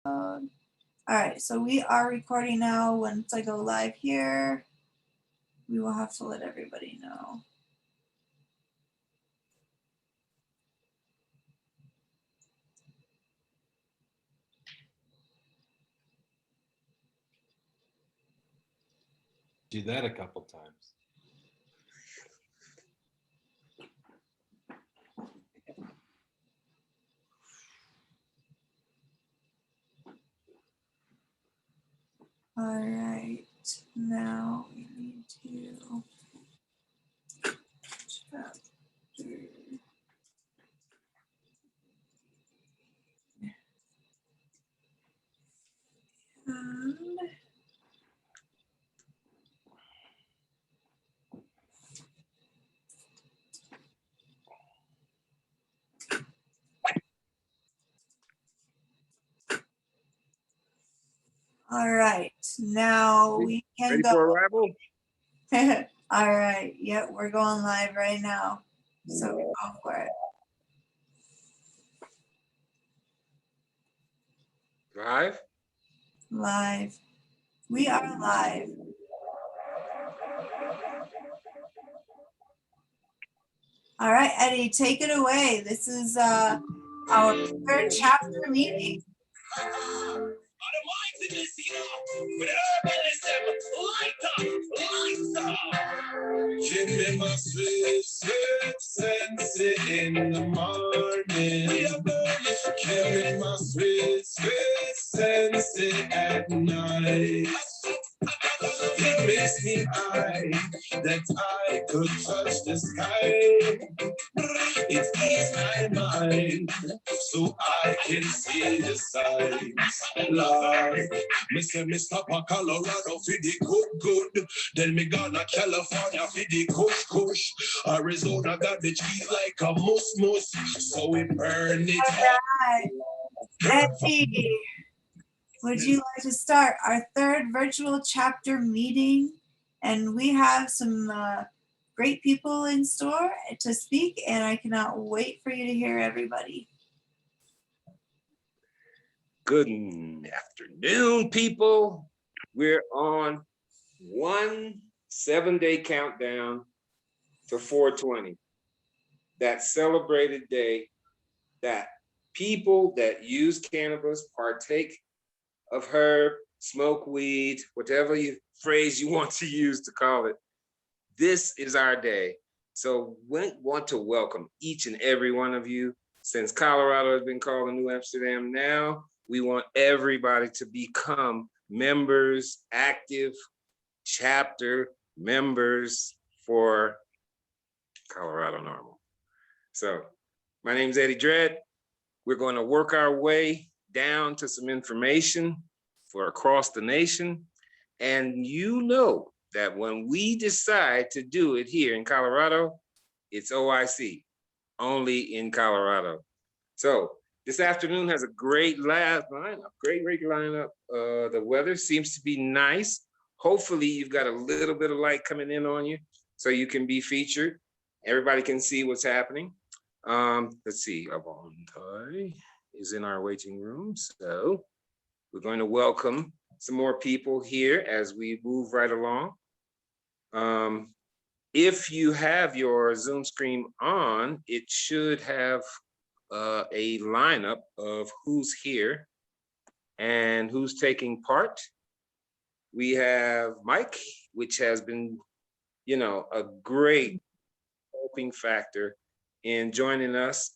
All right, so we are recording now. Once I go live here, we will have to let everybody know. Do that a couple times. All right, now we need to all right, now we can Ready go. for arrival? All right, yep, we're going live right now. So go for it. Live? Live. We are live. All right, Eddie, take it away. This is our third chapter meeting. Give me my sweet, sweet sensei in the morning. Give me my sweet, sweet sensei at night. It makes me high that I could touch the sky. It eases my mind so I can see the signs. Lord, me say me stop a Colorado for the good. Then me gonna California for the kush. Arizona got the cheese like a mus. So we burn it All right. Eddie, would you like to start our third virtual chapter meeting? And we have some great people in store to speak, and I cannot wait for you to hear everybody. Good afternoon, people. We're on 1 7-day countdown to 420. That celebrated day that people that use cannabis, partake of herb, smoke weed, whatever phrase you want to use to call it. This is our day. So we want to welcome each and every one of you. Since Colorado has been called a New Amsterdam now, we want everybody to become members, active chapter members for Colorado NORML. So my name is Eddie Dredd. We're going to work our way down to some information for across the nation. And you know that when we decide to do it here in Colorado, it's OIC, only in Colorado. So this afternoon has a great lineup, great lineup. The weather seems to be nice. Hopefully you've got a little bit of light coming in on you so you can be featured. Everybody can see what's happening. Let's see, Avontai is in our waiting room. So we're going to welcome some more people here as we move right along. If you have your Zoom screen on, it should have a lineup of who's here and who's taking part. We have Mike, which has been, a great helping factor in joining us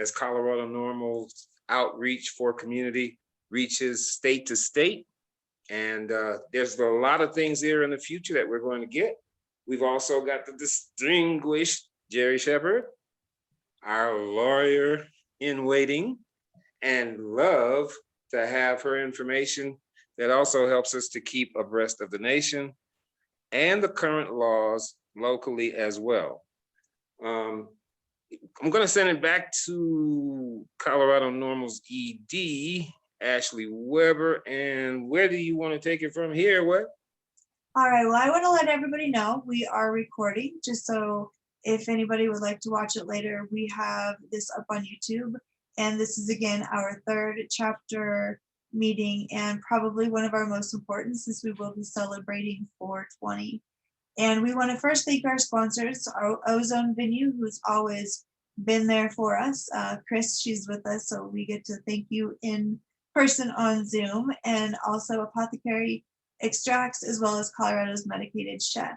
as Colorado NORML's outreach for community reaches state to state. And there's a lot of things there in the future that we're going to get. We've also got the distinguished Jerry Shepard, our lawyer in waiting, and love to have her information that also helps us to keep abreast of the nation and the current laws locally as well. I'm going to send it back to Colorado NORML's ED, Ashley Weber. And where do you want to take it from here, Web? All right, well, I want to let everybody know we are recording, just so if anybody would like to watch it later, we have this up on YouTube. And this is, again, our third chapter meeting and probably one of our most important since we will be celebrating 420. And we want to first thank our sponsors, our Ozone Venue, who's always been there for us. Chris, she's with us, so we get to thank you in person on Zoom, and also Apothecary Extracts, as well as Colorado's Medicated Chef.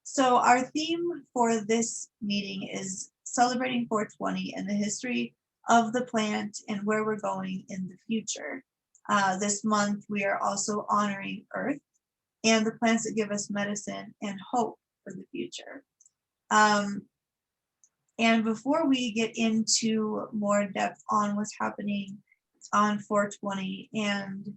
So our theme for this meeting is celebrating 420 and the history of the plant and where we're going in the future. This month, we are also honoring Earth and the plants that give us medicine and hope for the future. And before we get into more depth on what's happening on 420 and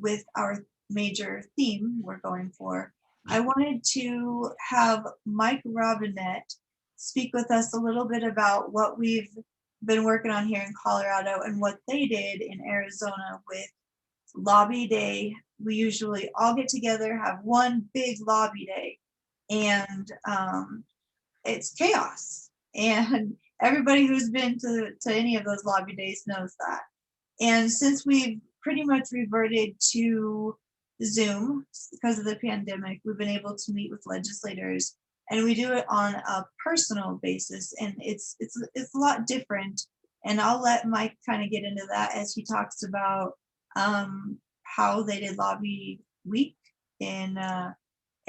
with our major theme we're going for, I wanted to have Mike Robinette speak with us a little bit about what we've been working on here in Colorado and what they did in Arizona with Lobby Day. We usually all get together, have one big lobby day, and it's chaos. And everybody who's been to any of those lobby days knows that. And since we've pretty much reverted to Zoom because of the pandemic, we've been able to meet with legislators, and we do it on a personal basis, and it's a lot different. And I'll let Mike kind of get into that as he talks about how they did lobby week in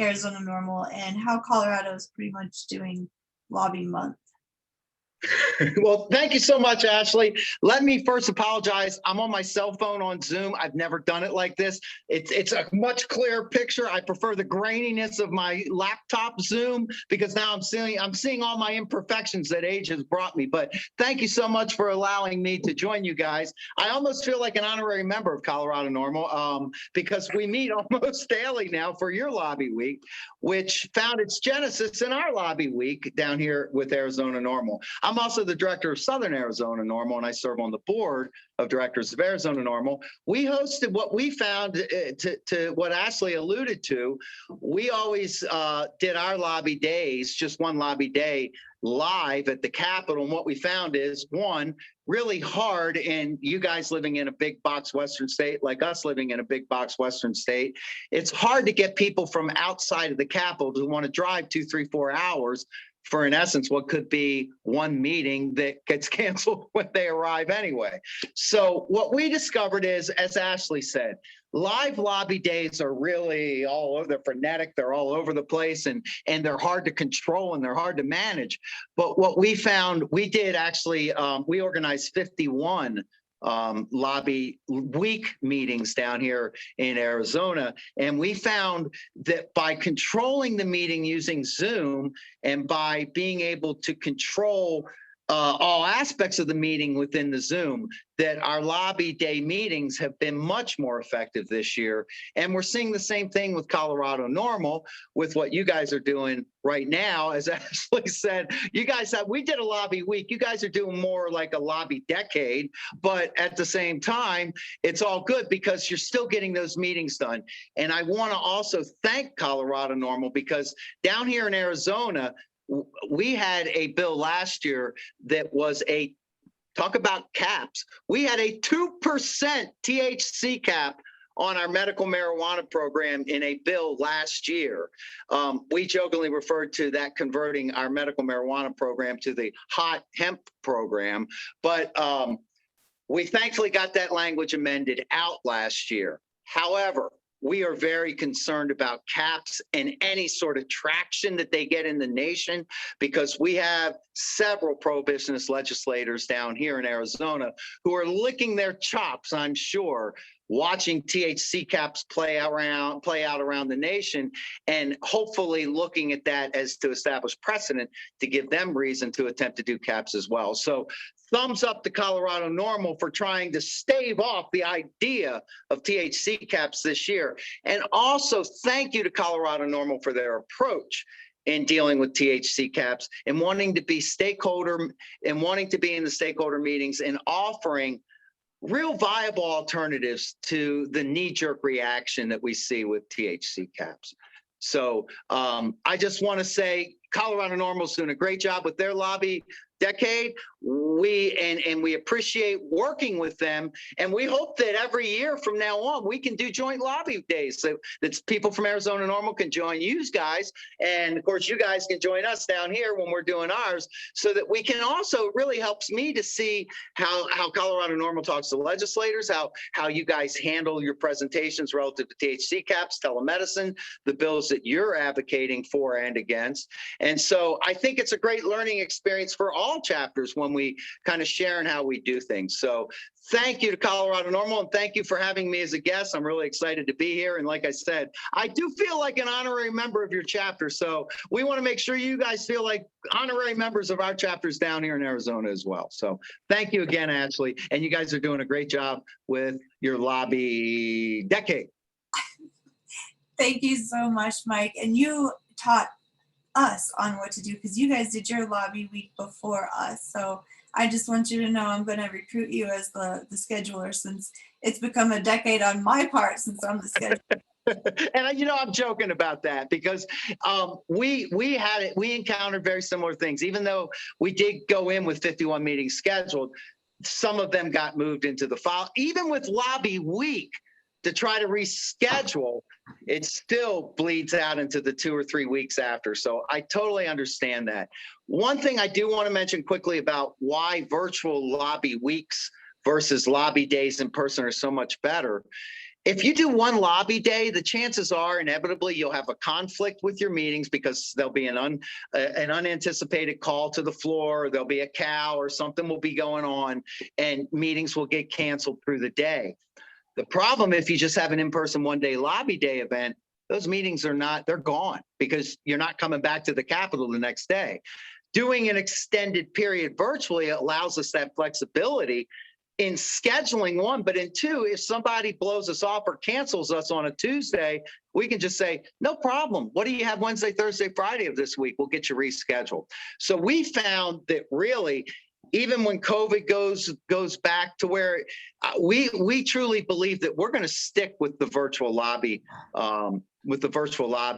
Arizona NORML and how Colorado is pretty much doing lobby month. Well, thank you so much, Ashley. Let me first apologize. I'm on my cell phone on Zoom. I've never done it like this. It's a much clearer picture. I prefer the graininess of my laptop Zoom because now I'm seeing all my imperfections that age has brought me. But thank you so much for allowing me to join you guys. I almost feel like an honorary member of Colorado NORML because we meet almost daily now for your lobby week, which found its genesis in our lobby week down here with Arizona NORML. I'm also the director of Southern Arizona NORML, and I serve on the board of directors of Arizona NORML. We hosted what we found to what Ashley alluded to. We always did our lobby days, just one lobby day, live at the Capitol. And what we found is, one, really hard, and you guys living in a big box Western state, like us living in a big box Western state, it's hard to get people from outside of the Capitol to want to drive 2, 3, 4 hours for, in essence, what could be one meeting that gets canceled when they arrive anyway. So what we discovered is, as Ashley said, live lobby days are really all over. They're frenetic. They're all over the place, and they're hard to control and they're hard to manage. But what we found, we did actually, we organized 51 lobby week meetings down here in Arizona. And we found that by controlling the meeting using Zoom and by being able to control all aspects of the meeting within the Zoom, that our lobby day meetings have been much more effective this year. And we're seeing the same thing with Colorado NORML with what you guys are doing right now. As Ashley said, you guys we did a lobby week. You guys are doing more like a lobby decade, but at the same time, it's all good because you're still getting those meetings done. And I want to also thank Colorado NORML because down here in Arizona, we had a bill last year that was talk about caps. We had a 2% THC cap on our medical marijuana program in a bill last year. We jokingly referred to that converting our medical marijuana program to the hot hemp program, but we thankfully got that language amended out last year. However, we are very concerned about caps and any sort of traction that they get in the nation because we have several pro-business legislators down here in Arizona who are licking their chops, I'm sure, watching THC caps play out around the nation and hopefully looking at that as to establish precedent to give them reason to attempt to do caps as well. So thumbs up to Colorado NORML for trying to stave off the idea of THC caps this year. And also thank you to Colorado NORML for their approach in dealing with THC caps and wanting to be in the stakeholder meetings and offering real viable alternatives to the knee-jerk reaction that we see with THC caps. So I just want to say Colorado NORML is doing a great job with their lobby decade. We appreciate working with them, and we hope that every year from now on we can do joint lobby days. So that's people from Arizona NORML can join you guys, and of course you guys can join us down here when we're doing ours, so that we can also, it really helps me to see how Colorado NORML talks to legislators, how you guys handle your presentations relative to THC caps, telemedicine, the bills that you're advocating for and against. And so I think it's a great learning experience for all chapters when we kind of share in how we do things. So thank you to Colorado NORML, and thank you for having me as a guest. I'm really excited to be here. And like I said, I do feel like an honorary member of your chapter. So we want to make sure you guys feel like honorary members of our chapters down here in Arizona as well. So thank you again, Ashley. And you guys are doing a great job with your lobby decade. Thank you so much, Mike. And you taught us on what to do, because you guys did your lobby week before us. So I just want you to know I'm going to recruit you as the scheduler, since it's become a decade on my part since I'm the scheduler. And you know, I'm joking about that, because we encountered very similar things. Even though we did go in with 51 meetings scheduled, some of them got moved into the file. Even with lobby week, to try to reschedule, it still bleeds out into the 2 or 3 weeks after. So I totally understand that. One thing I do want to mention quickly about why virtual lobby weeks versus lobby days in person are so much better. If you do one lobby day, the chances are inevitably you'll have a conflict with your meetings, because there'll be an unanticipated call to the floor, or there'll be a cow or something will be going on, and meetings will get canceled through the day. The problem, if you just have an in-person one-day lobby day event, those meetings they're gone, because you're not coming back to the Capitol the next day. Doing an extended period virtually allows us that flexibility in scheduling one, but in two, if somebody blows us off or cancels us on a Tuesday, we can just say, no problem. What do you have Wednesday, Thursday, Friday of this week? We'll get you rescheduled. So we found that really, even when COVID goes back to where we truly believe that we're going to stick with the virtual lobby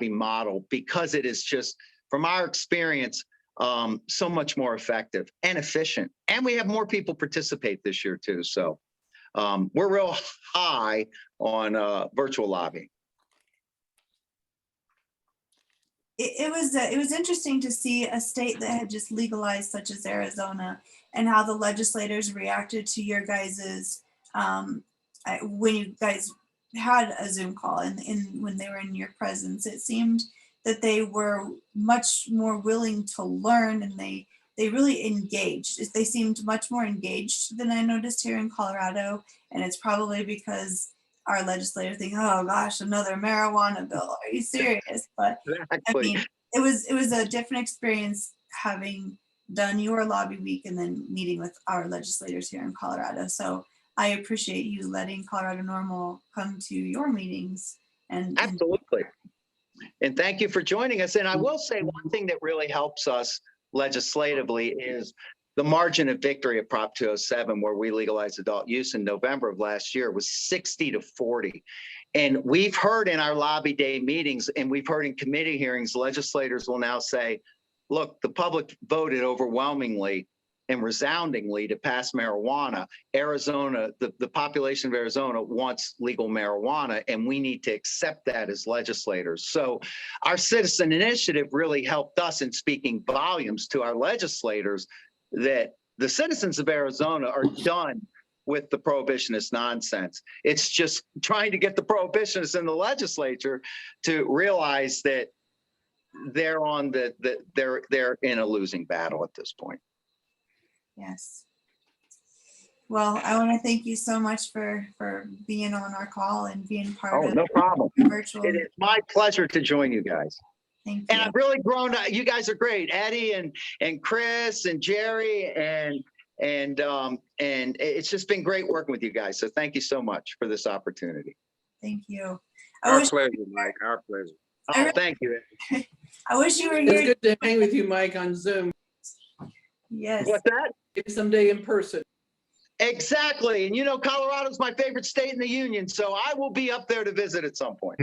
model, because it is just, from our experience, so much more effective and efficient. And we have more people participate this year too. So we're real high on virtual lobbying. It was interesting to see a state that had just legalized, such as Arizona, and how the legislators reacted to your guys's when you guys had a Zoom call and when they were in your presence. It seemed that they were much more willing to learn, and they really engaged. They seemed much more engaged than I noticed here in Colorado, and it's probably because our legislators think, oh gosh, another marijuana bill. Are you serious? But Exactly. I mean, it was a different experience having done your lobby week and then meeting with our legislators here in Colorado. So I appreciate you letting Colorado NORML come to your meetings. And Absolutely. And thank you for joining us. And I will say one thing that really helps us legislatively is the margin of victory of Prop 207, where we legalized adult use in November of last year, was 60-40. And we've heard in our lobby day meetings, and we've heard in committee hearings, legislators will now say, look, the public voted overwhelmingly and resoundingly to pass marijuana. Arizona, the population of Arizona wants legal marijuana, and we need to accept that as legislators. So our citizen initiative really helped us in speaking volumes to our legislators that the citizens of Arizona are done with the prohibitionist nonsense. It's just trying to get the prohibitionists in the legislature to realize that they're in a losing battle at this point. yes. Well, I want to thank you so much for being on our call and being part of no problem. the virtual. It is my pleasure to join you guys. Thank you. And I've really grown. You guys are great, Eddie and Chris and Jerry, and it's just been great working with you guys. So thank you so much for this opportunity. Thank you. Our pleasure, Mike. Our pleasure. Oh, thank you. I wish you were It's here. good to hang with you, Mike, on Zoom. Yes. What's that? Maybe someday in person. Exactly. And you know, Colorado's my favorite state in the union, so I will be up there to visit at some point.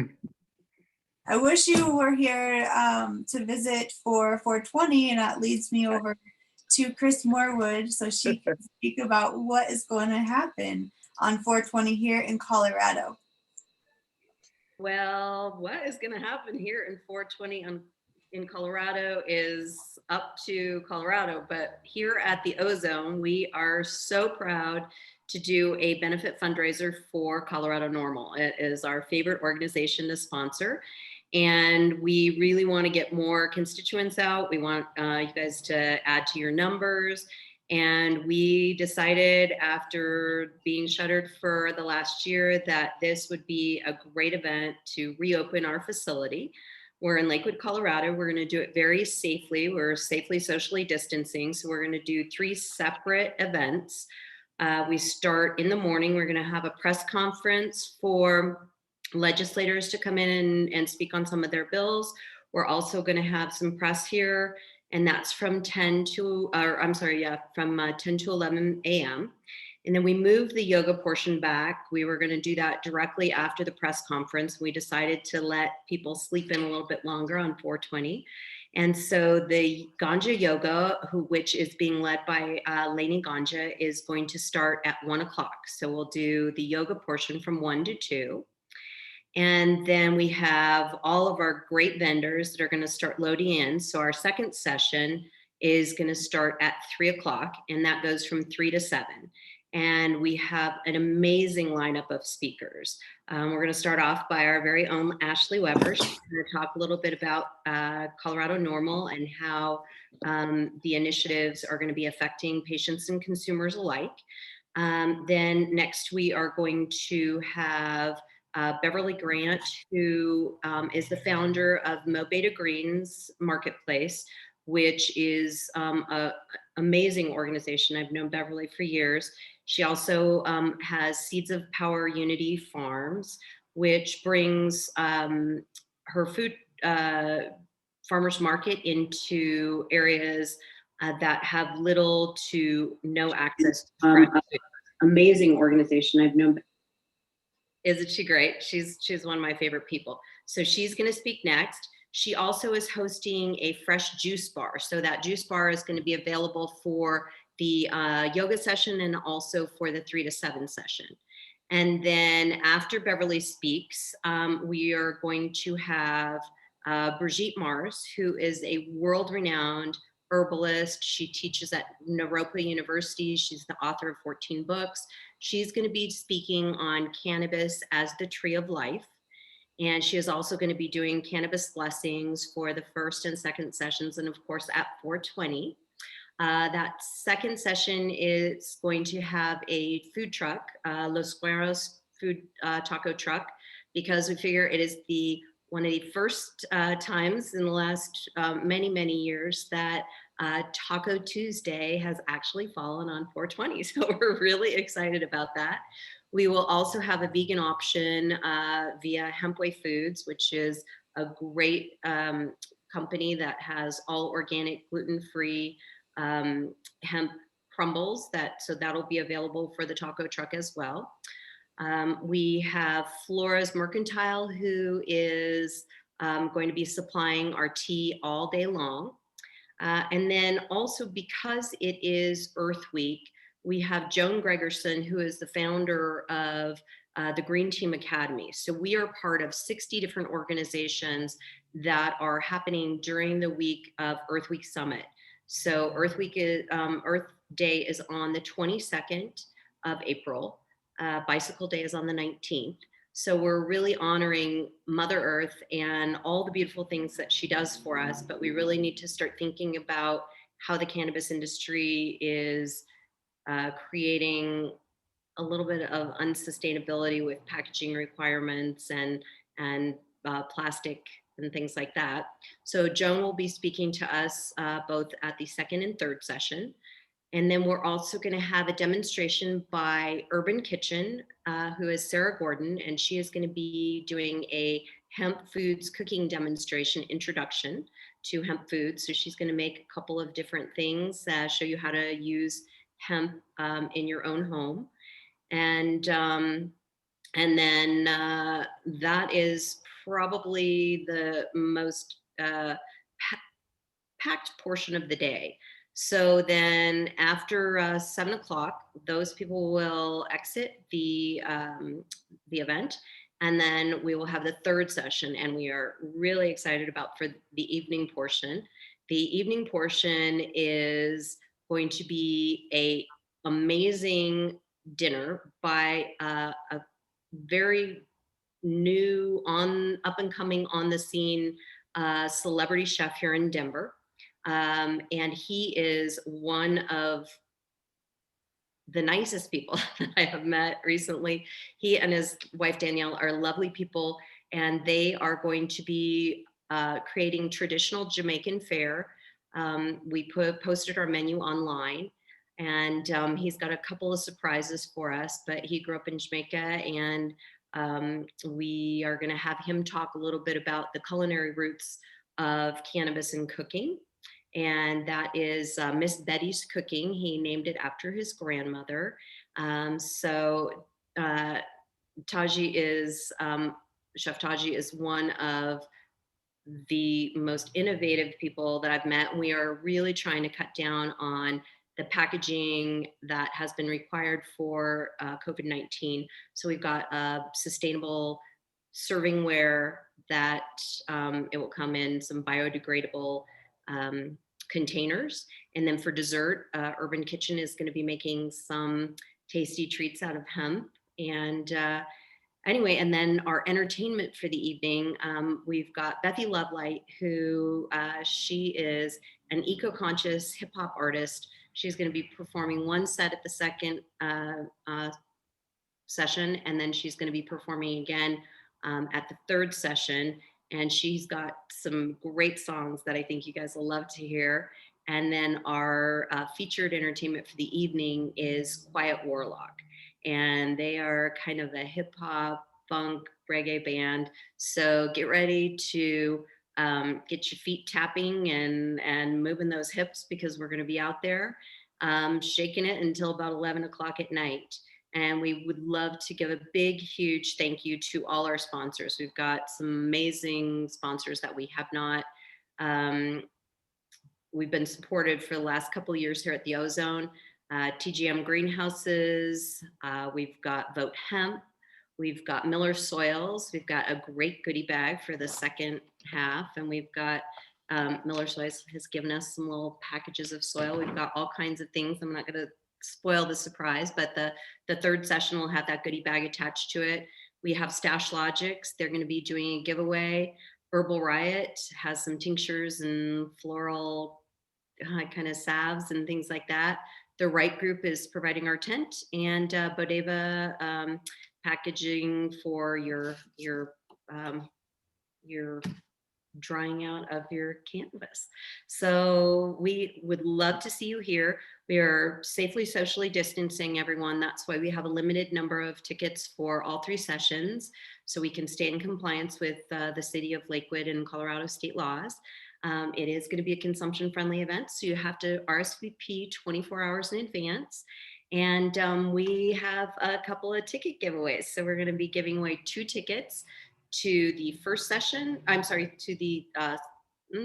I wish you were here to visit for 420, and that leads me over to Chris Morwood so she can speak about what is going to happen on 420 here in Colorado. Well, what is going to happen here in 420 in Colorado is up to Colorado, but here at the Ozone, we are so proud to do a benefit fundraiser for Colorado NORML. It is our favorite organization to sponsor, and we really want to get more constituents out. We want you guys to add to your numbers. And we decided after being shuttered for the last year that this would be a great event to reopen our facility. We're in Lakewood, Colorado. We're going to do it very safely. We're safely socially distancing. So we're going to do 3 separate events. We start in the morning. We're going to have a press conference for legislators to come in and speak on some of their bills. We're also going to have some press here, and that's from 10 to 11 a.m. And then we moved the yoga portion back. We were going to do that directly after the press conference. We decided to let people sleep in a little bit longer on 420. And so the Ganja Yoga, which is being led by Lainey Ganja, is going to start at 1 o'clock. So we'll do the yoga portion from 1 to 2. And then we have all of our great vendors that are going to start loading in. So our second session is going to start at 3 o'clock, and that goes from 3 to 7. And we have an amazing lineup of speakers. We're going to start off by our very own Ashley Weber. She's going to talk a little bit about Colorado NORML and how the initiatives are going to be affecting patients and consumers alike. Then next we are going to have Beverly Grant, who is the founder of Mo Beta Greens Marketplace, which is an amazing organization. I've known Beverly for years. She also has Seeds of Power Unity Farms, which brings her food farmers market into areas that have little to no access to fresh food. Amazing organization. I've known. Isn't she great? She's one of my favorite people. So she's going to speak next. She also is hosting a fresh juice bar. So that juice bar is going to be available for the yoga session and also for the 3 to 7 session. And then after Beverly speaks, we are going to have Brigitte Mars, who is a world-renowned herbalist. She teaches at Naropa University. She's the author of 14 books. She's going to be speaking on cannabis as the tree of life. And she is also going to be doing cannabis blessings for the first and second sessions, and of course at 420. That second session is going to have a food truck, Los Gueros food taco truck, because we figure it is one of the first times in the last many years that Taco Tuesday has actually fallen on 420. So we're really excited about that. We will also have a vegan option via Hempway Foods, which is a great company that has all organic, gluten-free hemp crumbles. So that'll be available for the taco truck as well. We have Flora's Mercantile, who is going to be supplying our tea all day long. And then also, because it is Earth Week, we have Joan Gregerson, who is the founder of the Green Team Academy. So we are part of 60 different organizations that are happening during the week of Earth Week Summit. So Earth Day is on the 22nd of April. Bicycle Day is on the 19th. So we're really honoring Mother Earth and all the beautiful things that she does for us, but we really need to start thinking about how the cannabis industry is creating a little bit of unsustainability with packaging requirements and plastic and things like that. So Joan will be speaking to us both at the second and third session. And then we're also going to have a demonstration by Urban Kitchen, who is Sarah Gordon, and she is going to be doing a hemp foods cooking demonstration introduction to hemp foods. So she's going to make a couple of different things, show you how to use hemp in your own home. And then that is probably the most packed portion of the day. So then after 7 o'clock, those people will exit the event, and then we will have the third session, and we are really excited about for the evening portion. The evening portion is going to be a amazing dinner by a very new up and coming on the scene celebrity chef here in Denver. And he is one of the nicest people that I have met recently. He and his wife Danielle are lovely people, and they are going to be creating traditional Jamaican fare. We posted our menu online, and he's got a couple of surprises for us, but he grew up in Jamaica, and we are going to have him talk a little bit about the culinary roots of cannabis and cooking. And that is Miss Betty's Cooking. He named it after his grandmother. So Taji is, Chef Taji is one of the most innovative people that I've met. We are really trying to cut down on the packaging that has been required for COVID-19. So we've got sustainable servingware that it will come in some biodegradable containers. And then for dessert, Urban Kitchen is going to be making some tasty treats out of hemp. And anyway, and then our entertainment for the evening, we've got Bethy Lovelight, who she is an eco-conscious hip hop artist. She's going to be performing one set at the second session, and then she's going to be performing again at the third session. And she's got some great songs that I think you guys will love to hear. And then our featured entertainment for the evening is Quiet Warlock. And they are kind of a hip hop, funk, reggae band. So get ready to get your feet tapping and moving those hips, because we're going to be out there shaking it until about 11 o'clock at night. And we would love to give a big, huge thank you to all our sponsors. We've got some amazing sponsors that we have not, we've been supported for the last couple of years here at the Ozone. TGM Greenhouses, we've got Vote Hemp, we've got Miller Soils, we've got a great goodie bag for the second half, and we've got Miller Soils has given us some little packages of soil. We've got all kinds of things. I'm not going to spoil the surprise, but the third session will have that goodie bag attached to it. We have Stash Logics. They're going to be doing a giveaway. Herbal Riot has some tinctures and floral kind of salves and things like that. The Right Group is providing our tent, and Bodega packaging for your drying out of your canvas. So we would love to see you here. We are safely socially distancing everyone. That's why we have a limited number of tickets for all three sessions, so we can stay in compliance with the city of Lakewood and Colorado state laws. It is going to be a consumption friendly event, so you have to RSVP 24 hours in advance. And we have a couple of ticket giveaways. So we're going to be giving away 2 tickets to the first session. I'm sorry, to the,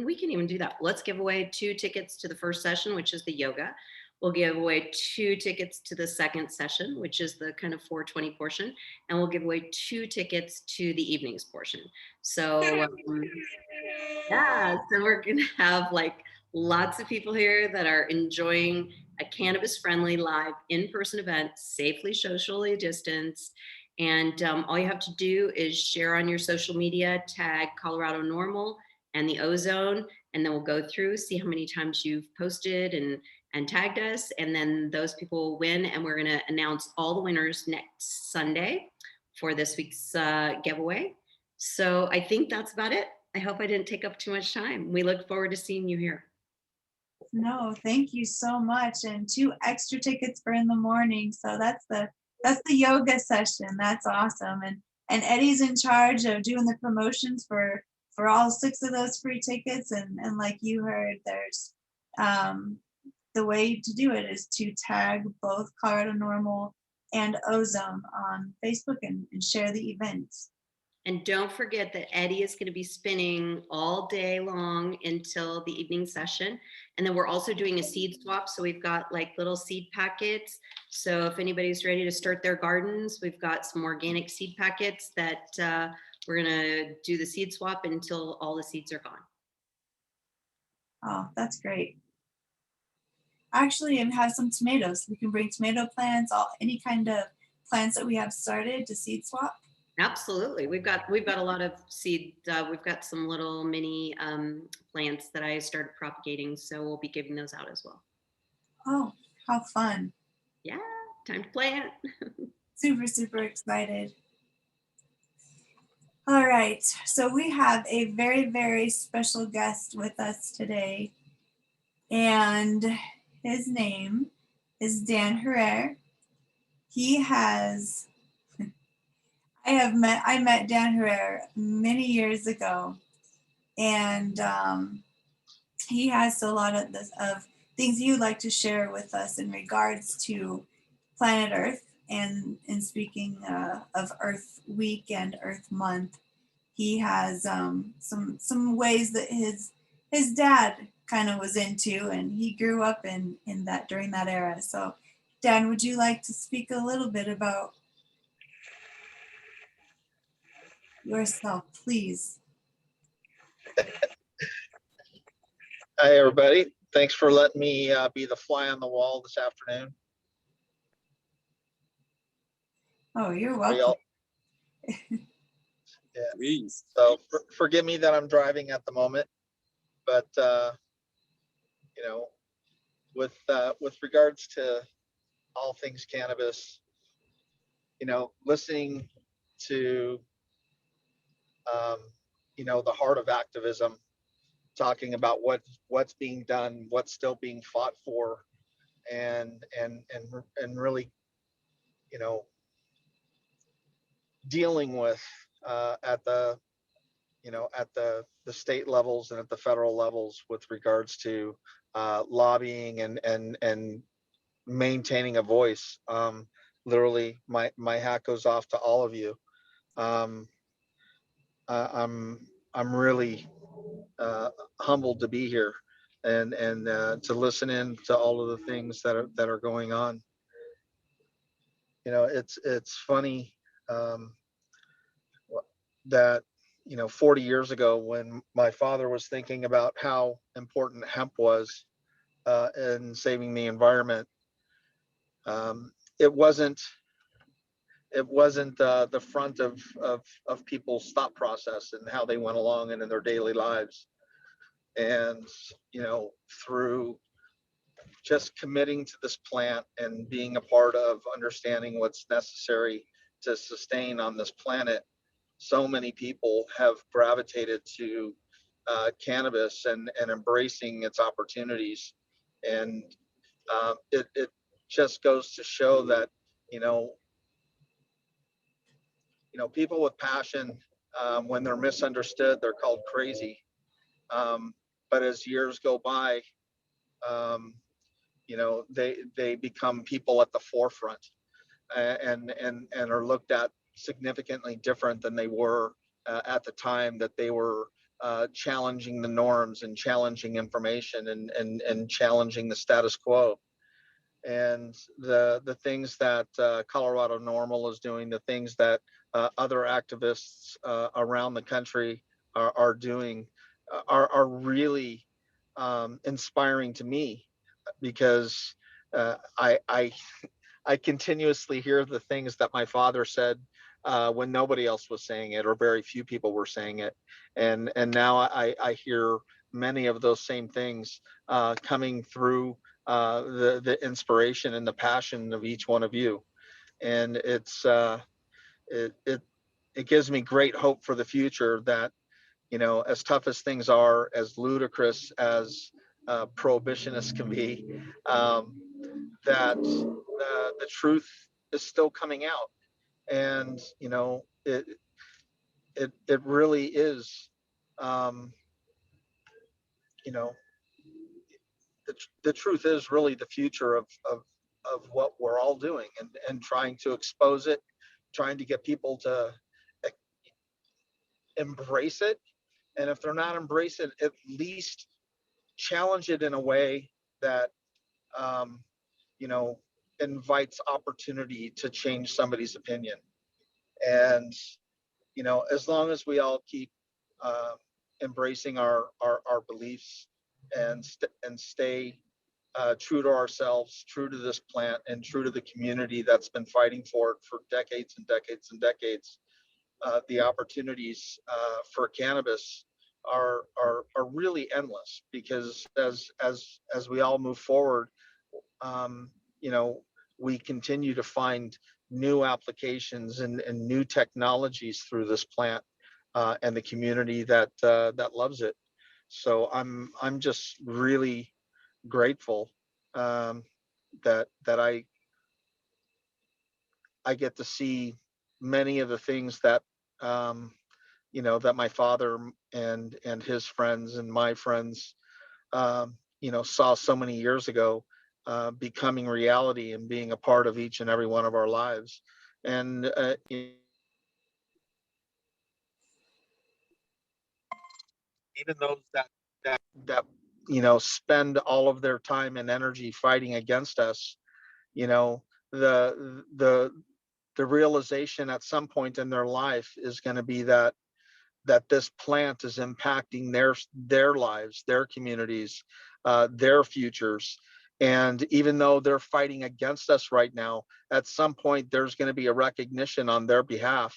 we can even do that. Let's give away 2 tickets to the first session, which is the yoga. We'll give away 2 tickets to the second session, which is the kind of 420 portion. And we'll give away 2 tickets to the evenings portion. So yeah, so we're going to have like lots of people here that are enjoying a cannabis friendly live in-person event, safely socially distanced. And all you have to do is share on your social media, tag Colorado NORML and the Ozone, and then we'll go through, see how many times you've posted and tagged us, and then those people will win. And we're going to announce all the winners next Sunday for this week's giveaway. So I think that's about it. I hope I didn't take up too much time. We look forward to seeing you here. No, thank you so much. And 2 extra tickets for in the morning. So that's the yoga session. That's awesome. And Eddie's in charge of doing the promotions for all 6 of those free tickets. And like you heard, there's the way to do it is to tag both Colorado NORML and Ozone on Facebook and share the events. And don't forget that Eddie is going to be spinning all day long until the evening session. And then we're also doing a seed swap. So we've got like little seed packets. So if anybody's ready to start their gardens, we've got some organic seed packets that we're going to do the seed swap until all the seeds are gone. Oh, that's great. Actually, and have some tomatoes. We can bring tomato plants, any kind of plants that we have started to seed swap. Absolutely. We've got a lot of seed. We've got some little mini plants that I started propagating. So we'll be giving those out as well. Oh, how fun. Yeah, time to plant. Super, super excited. All right, so we have a very, very special guest with us today. And his name is Dan Herrera. He has, I met Dan Herrera many years ago. And he has a lot of things he would like to share with us in regards to planet Earth. And in speaking of Earth Week and Earth Month, he has some ways that his dad kind of was into, and he grew up in that during that era. So, Dan, would you like to speak a little bit about yourself, please? Hi, everybody. Thanks for letting me be the fly on the wall this afternoon. Oh, you're Are welcome. y'all- Please. So forgive me that I'm driving at the moment, but you know, with regards to all things cannabis, you know, listening to you know, the heart of activism, talking about what's being done, what's still being fought for, and really, you know, dealing with at the, you know, at the state levels and at the federal levels with regards to lobbying and maintaining a voice. Literally, my hat goes off to all of you. Um, I'm really humbled to be here and to listen in to all of the things that are going on. You know, it's funny that, you know, 40 years ago when my father was thinking about how important hemp was in saving the environment, um, it wasn't the front of people's thought process and how they went along and in their daily lives. And, you know, through just committing to this plant and being a part of understanding what's necessary to sustain on this planet, so many people have gravitated to cannabis and embracing its opportunities. And it just goes to show that, you know, people with passion, when they're misunderstood, they're called crazy. But as years go by, um, you know, they become people at the forefront and are looked at significantly different than they were at the time that they were challenging the norms and challenging information and challenging the status quo. And the things that Colorado NORML is doing, the things that other activists around the country are doing are really inspiring to me, because I continuously hear the things that my father said when nobody else was saying it, or very few people were saying it, and now I hear many of those same things coming through the inspiration and the passion of each one of you, and it gives me great hope for the future that, you know, as tough as things are, as ludicrous as prohibitionists can be, that the truth is still coming out. And, you know, it really is, you know, the truth is really the future of what we're all doing, and trying to expose it, trying to get people to embrace it. And if they're not embrace it, at least challenge it in a way that, um, you know, invites opportunity to change somebody's opinion. And, you know, as long as we all keep embracing our beliefs and stay true to ourselves, true to this plant, and true to the community that's been fighting for it for decades and decades and decades, the opportunities for cannabis are really endless, because as we all move forward, you know, we continue to find new applications and new technologies through this plant, and the community that loves it. So I'm just really grateful, that I get to see many of the things that, um, you know, that my father and his friends and my friends, you know, saw so many years ago, becoming reality and being a part of each and every one of our lives. And even those that you know, spend all of their time and energy fighting against us, you know, the realization at some point in their life is going to be that this plant is impacting their lives, their communities, their futures. And even though they're fighting against us right now, at some point there's going to be a recognition on their behalf,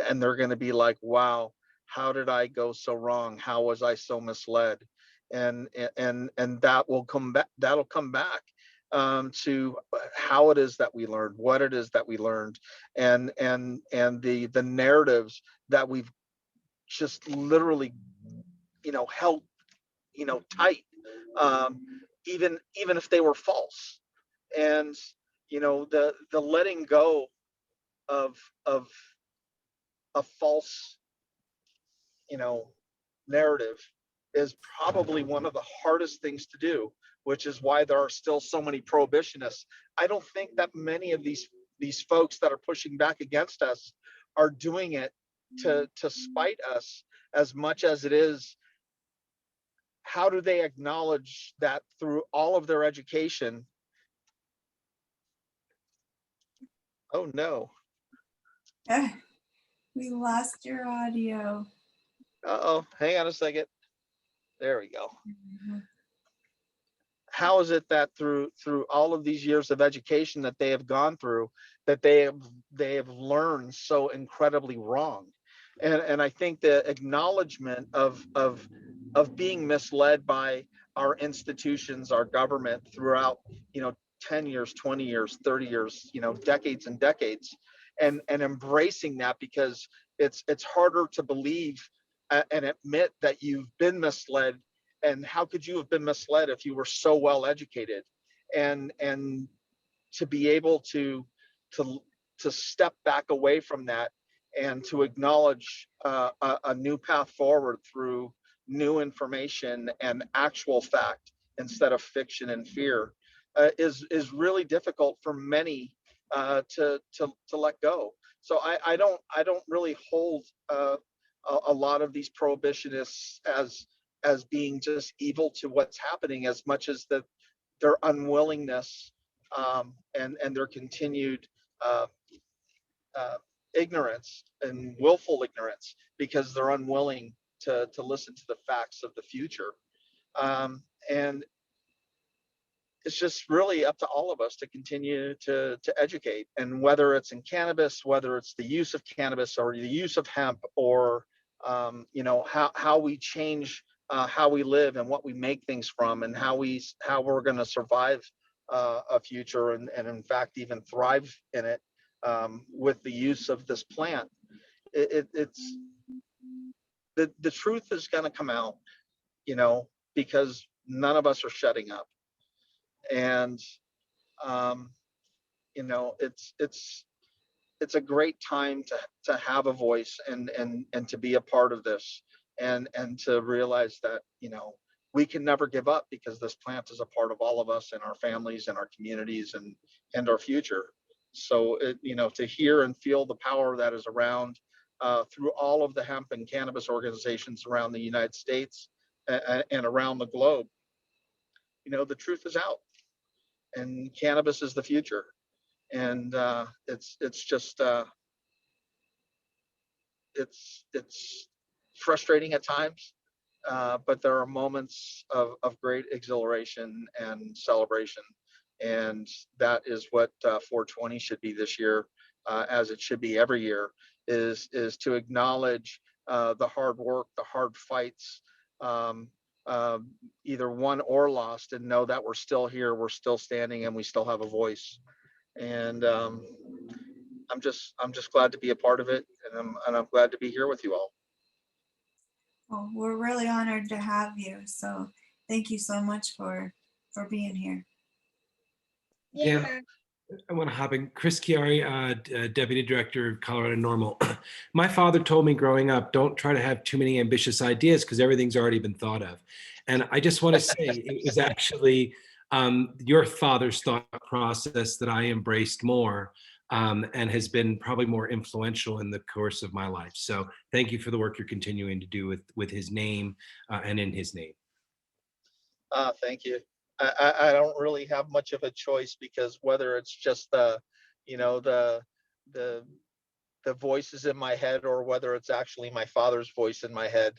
and they're going to be like, "Wow, how did I go so wrong? How was I so misled?" And that will come back. That'll come back, to how it is that we learned, what it is that we learned, and the narratives that we've just literally, you know, held, you know, tight, um, even if they were false. And you know, the letting go of of a false, you know, narrative is probably one of the hardest things to do, which is why there are still so many prohibitionists. I don't think that many of these folks that are pushing back against us are doing it to spite us, as much as it is, how do they acknowledge that through all of their education? Oh no. We lost your audio. Uh-oh, hang on a second. There we go. How is it that through all of these years of education that they have gone through, that they have learned so incredibly wrong? And I think the acknowledgement of being misled by our institutions, our government throughout, you know, 10 years, 20 years, 30 years, you know, decades and decades, and embracing that, because it's harder to believe, and admit that you've been misled. And how could you have been misled if you were so well educated? And to be able to to step back away from that, and to acknowledge a new path forward through new information and actual fact, instead of fiction and fear, is really difficult for many, to let go. So I don't really hold, a lot of these prohibitionists as being just evil to what's happening, as much as that their unwillingness, and their continued, uh, uh, ignorance and willful ignorance, because they're unwilling to listen to the facts of the future. And it's just really up to all of us to continue to educate. And whether it's in cannabis, whether it's the use of cannabis or the use of hemp, or you know, how we change, how we live and what we make things from, and how we're going to survive, a future, and in fact even thrive in it, with the use of this plant. It's the truth is going to come out, you know, because none of us are shutting up. And um, you know, it's a great time to have a voice, and to be a part of this, and to realize that, you know, we can never give up, because this plant is a part of all of us and our families and our communities and our future. So it, you know, to hear and feel the power that is around, through all of the hemp and cannabis organizations around the United States and around the globe. You know, the truth is out, and cannabis is the future. And it's just it's frustrating at times, but there are moments of great exhilaration and celebration, and that is what 420 should be this year, as it should be every year, is to acknowledge the hard work, the hard fights, um, either won or lost, and know that we're still here, we're still standing, and we still have a voice. And I'm just glad to be a part of it, and I'm glad to be here with you all. Well, we're really honored to have you. So thank you so much for being here. Yeah, I want to hop in. Chris Chiari, Deputy Director of Colorado NORML. My father told me growing up, don't try to have too many ambitious ideas because everything's already been thought of. And I just want to say it was actually your father's thought process that I embraced more, and has been probably more influential in the course of my life. So thank you for the work you're continuing to do with his name and in his name. Thank you. I don't really have much of a choice, because whether it's just the, you know, the voices in my head, or whether it's actually my father's voice in my head,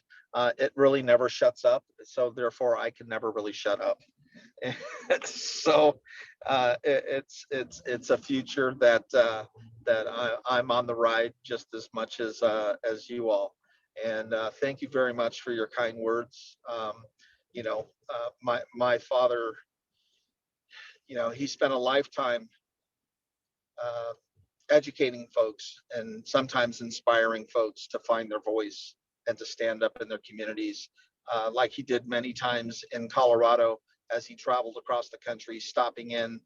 it really never shuts up. So therefore, I can never really shut up. So it's a future that I'm on the ride just as much as you all. And thank you very much for your kind words. You know, my father, you know, he spent a lifetime uh, educating folks, and sometimes inspiring folks to find their voice and to stand up in their communities, like he did many times in Colorado as he traveled across the country, stopping in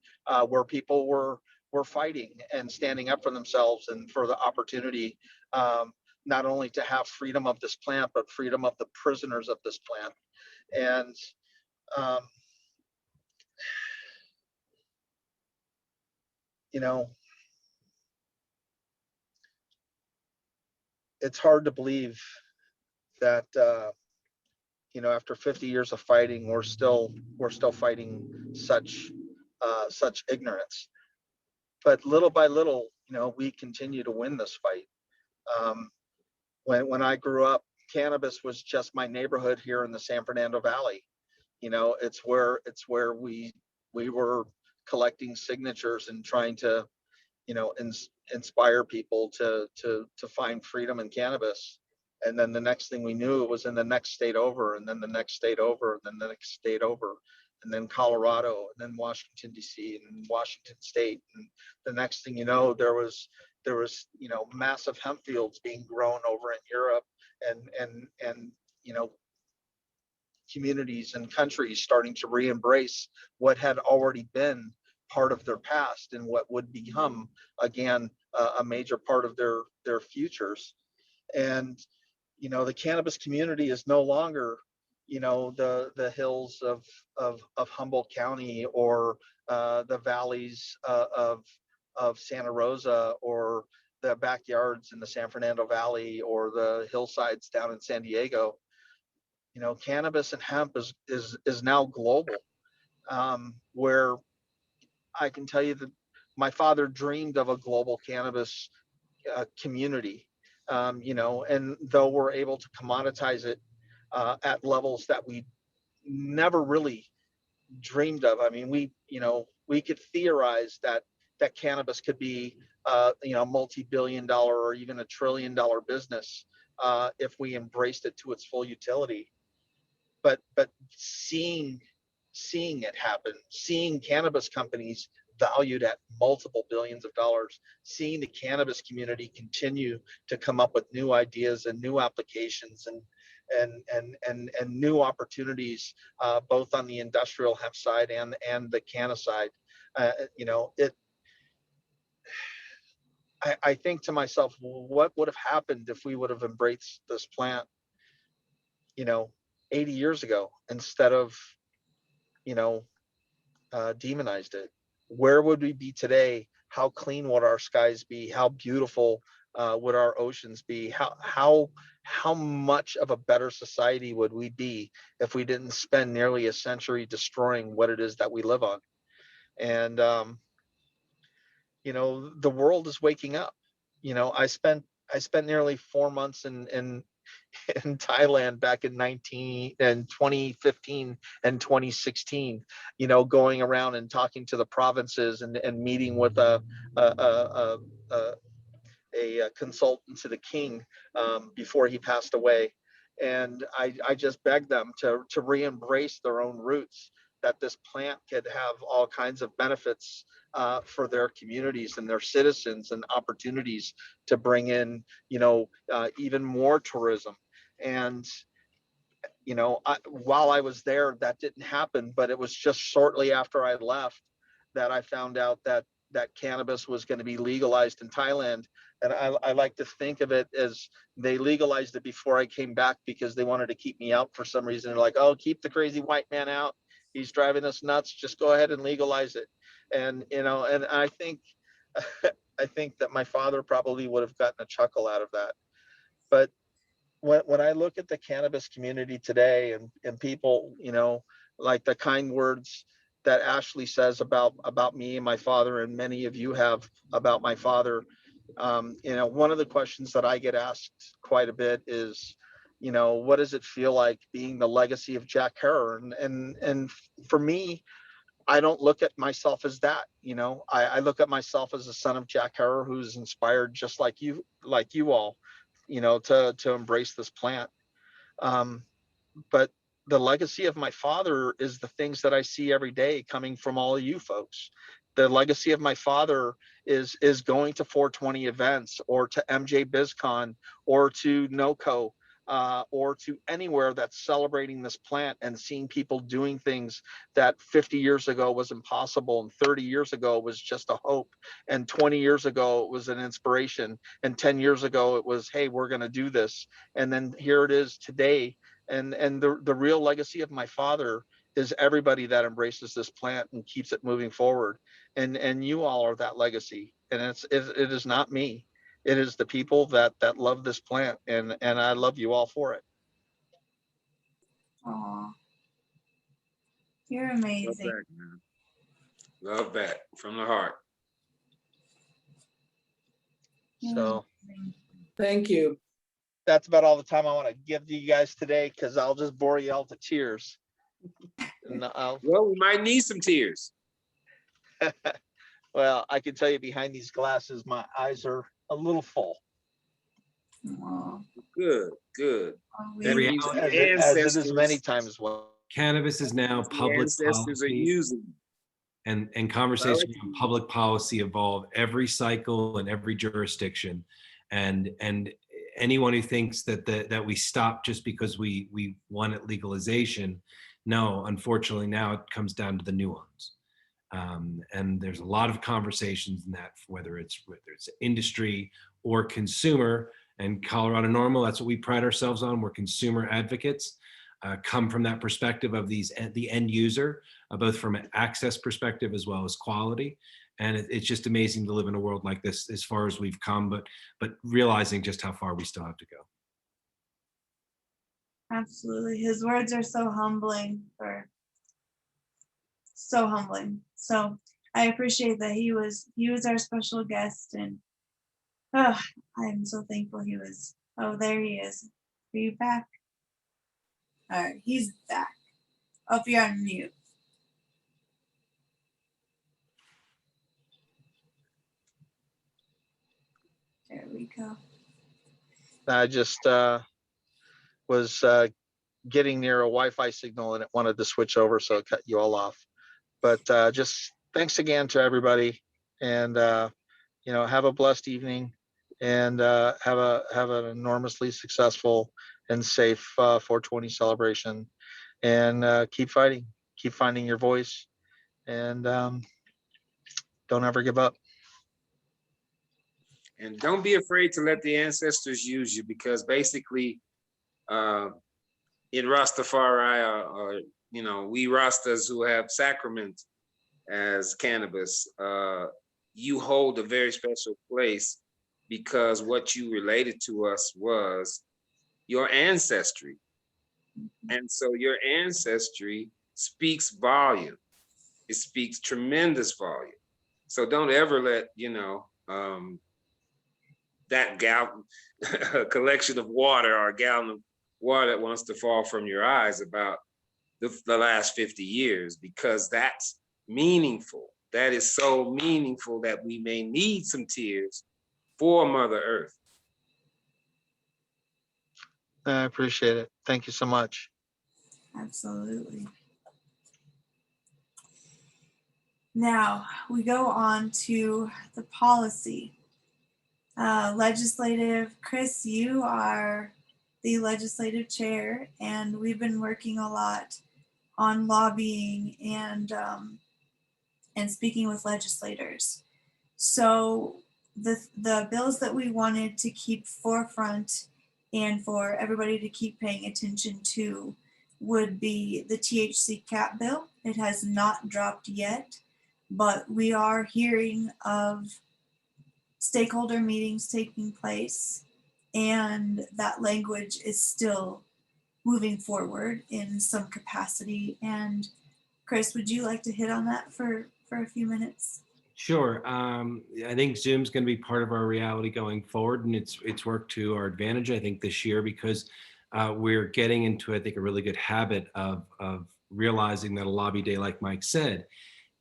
where people were fighting and standing up for themselves and for the opportunity, not only to have freedom of this plant, but freedom of the prisoners of this plant. And um, you know, it's hard to believe that you know, after 50 years of fighting, we're still fighting such ignorance. But little by little, you know, we continue to win this fight. Um, when I grew up, cannabis was just my neighborhood here in the San Fernando Valley. You know, it's where we were collecting signatures and trying to, you know, inspire people to find freedom in cannabis. And then the next thing we knew, it was in the next state over, and then the next state over, and then the next state over, and then Colorado, and then Washington D.C. and Washington State. And the next thing you know, there was you know, massive hemp fields being grown over in Europe, and you know, communities and countries starting to re-embrace what had already been part of their past, and what would become again a major part of their futures. And you know, the cannabis community is no longer, you know, the hills of Humboldt County, or the valleys of Santa Rosa, or the backyards in the San Fernando Valley, or the hillsides down in San Diego. You know, cannabis and hemp is now global, where I can tell you that my father dreamed of a global cannabis community. You know, and though we're able to commoditize it at levels that we never really dreamed of. I mean, you know, we could theorize that cannabis could be, you know, multi-billion-dollar or even $1 trillion business if we embraced it to its full utility. But seeing it happen, seeing cannabis companies valued at multiple billions of dollars, seeing the cannabis community continue to come up with new ideas and new applications, and new opportunities, both on the industrial hemp side and the canna side. You know, I think to myself, what would have happened if we would have embraced this plant, you know, 80 years ago, instead of, you know, demonized it? Where would we be today? How clean would our skies be? How beautiful would our oceans be? How much of a better society would we be if we didn't spend nearly a century destroying what it is that we live on? And the world is waking up. I spent nearly 4 months in Thailand back in 2015 and 2016, going around and talking to the provinces and meeting with a consultant to the king before he passed away. And I just begged them to re-embrace their own roots, that this plant could have all kinds of benefits for their communities and their citizens, and opportunities to bring in, even more tourism. And while I was there, that didn't happen, but it was just shortly after I left that I found out that cannabis was going to be legalized in Thailand. And I like to think of it as they legalized it before I came back, because they wanted to keep me out for some reason. They're like, oh, keep the crazy white man out. He's driving us nuts. Just go ahead and legalize it. And I think, I think that my father probably would have gotten a chuckle out of that. But when I look at the cannabis community today, and people, like the kind words that Ashley says about me and my father, and many of you have about my father, one of the questions that I get asked quite a bit is, what does it feel like being the legacy of Jack Herer? And for me, I don't look at myself as that. I look at myself as a son of Jack Herer, who's inspired just like you all, to embrace this plant. Um, but the legacy of my father is the things that I see every day coming from all of you folks. The legacy of my father is going to 420 events, or to MJ BizCon, or to NOCO, or to anywhere that's celebrating this plant, and seeing people doing things that 50 years ago was impossible, and 30 years ago was just a hope, and 20 years ago it was an inspiration, and 10 years ago it was, hey, we're going to do this. And then here it is today. And the real legacy of my father is everybody that embraces this plant and keeps it moving forward. And you all are that legacy. And it is not me. It is the people that love this plant, and I love you all for it. Aw. You're Love amazing. that, man. Love that from the heart. So Thank you. that's about all the time I want to give to you guys today, because I'll just bore you all to tears. And Well, we might need some tears. well, I can tell you, behind these glasses, my eyes are a little full. Aw. Good, good. We That Every means hour- As the it is many ancestors, times. Well, Cannabis is now the public ancestors are policy, using. and conversation on public policy evolve every cycle and every jurisdiction. And anyone who thinks that we stop just because we wanted legalization, no, unfortunately now it comes down to the nuance. And there's a lot of conversations in that, whether it's industry or consumer. And Colorado NORML, that's what we pride ourselves on. We're consumer advocates, come from that perspective of the end user, both from an access perspective as well as quality. And it's just amazing to live in a world like this, as far as we've come, but realizing just how far we still have to go. absolutely. His words are so humbling, so humbling. So I appreciate that he was our special guest, and I'm so thankful he was. Oh, there he is. Are you back? All right, he's back. Oh, if you're on mute. There we go. I just was getting near a Wi-Fi signal, and it wanted to switch over, so it cut you all off. But just thanks again to everybody, and have a blessed evening, and have an enormously successful and safe 420 celebration, and keep fighting, keep finding your voice, and don't ever give up. And don't be afraid to let the ancestors use you, because basically in Rastafari, we Rastas who have sacrament as cannabis, you hold a very special place, because what you related to us was your ancestry. And so your ancestry speaks volume. It speaks tremendous volume. So don't ever let, that a collection of water or a gallon of water that wants to fall from your eyes about the last 50 years, because that's meaningful. That is so meaningful that we may need some tears for Mother Earth. I appreciate it. Thank you so much. Absolutely. Now we go on to the policy. Legislative, Chris, you are the legislative chair, and we've been working a lot on lobbying and speaking with legislators. So the bills that we wanted to keep forefront and for everybody to keep paying attention to would be the THC cap bill. It has not dropped yet, but we are hearing of stakeholder meetings taking place, and that language is still moving forward in some capacity. And Chris, would you like to hit on that for a few minutes? Sure. I think Zoom's going to be part of our reality going forward, and it's worked to our advantage, I think, this year, because we're getting into, I think, a really good habit of realizing that a lobby day, like Mike said,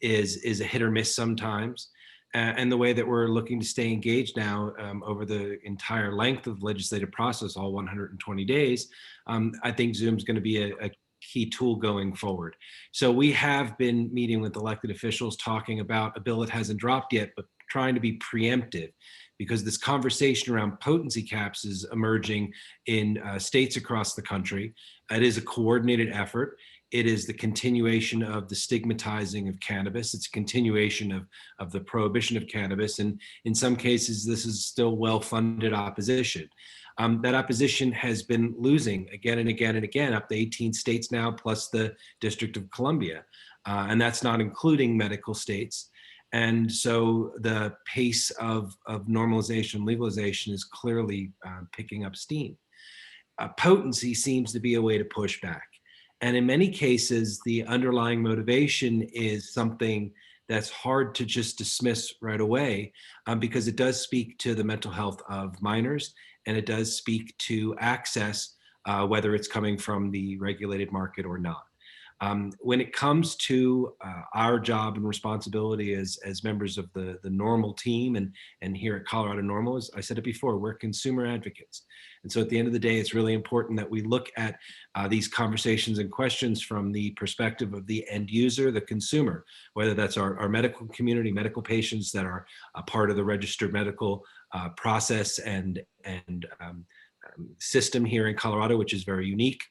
is a hit or miss sometimes. And the way that we're looking to stay engaged now over the entire length of the legislative process, all 120 days, I think Zoom's going to be a key tool going forward. So we have been meeting with elected officials talking about a bill that hasn't dropped yet, but trying to be preemptive, because this conversation around potency caps is emerging in states across the country. It is a coordinated effort. It is the continuation of the stigmatizing of cannabis. It's a continuation of the prohibition of cannabis. And in some cases, this is still well-funded opposition. That opposition has been losing again and again and again, up to 18 states now, plus the District of Columbia. And that's not including medical states. And so the pace of normalization, legalization is clearly picking up steam. Potency seems to be a way to push back. And in many cases, the underlying motivation is something that's hard to just dismiss right away, because it does speak to the mental health of minors, and it does speak to access, whether it's coming from the regulated market or not. When it comes to our job and responsibility as members of the NORML team and here at Colorado NORML, as I said it before, we're consumer advocates. And so at the end of the day, it's really important that we look at these conversations and questions from the perspective of the end user, the consumer, whether that's our medical community, medical patients that are a part of the registered medical process and system here in Colorado, which is very unique.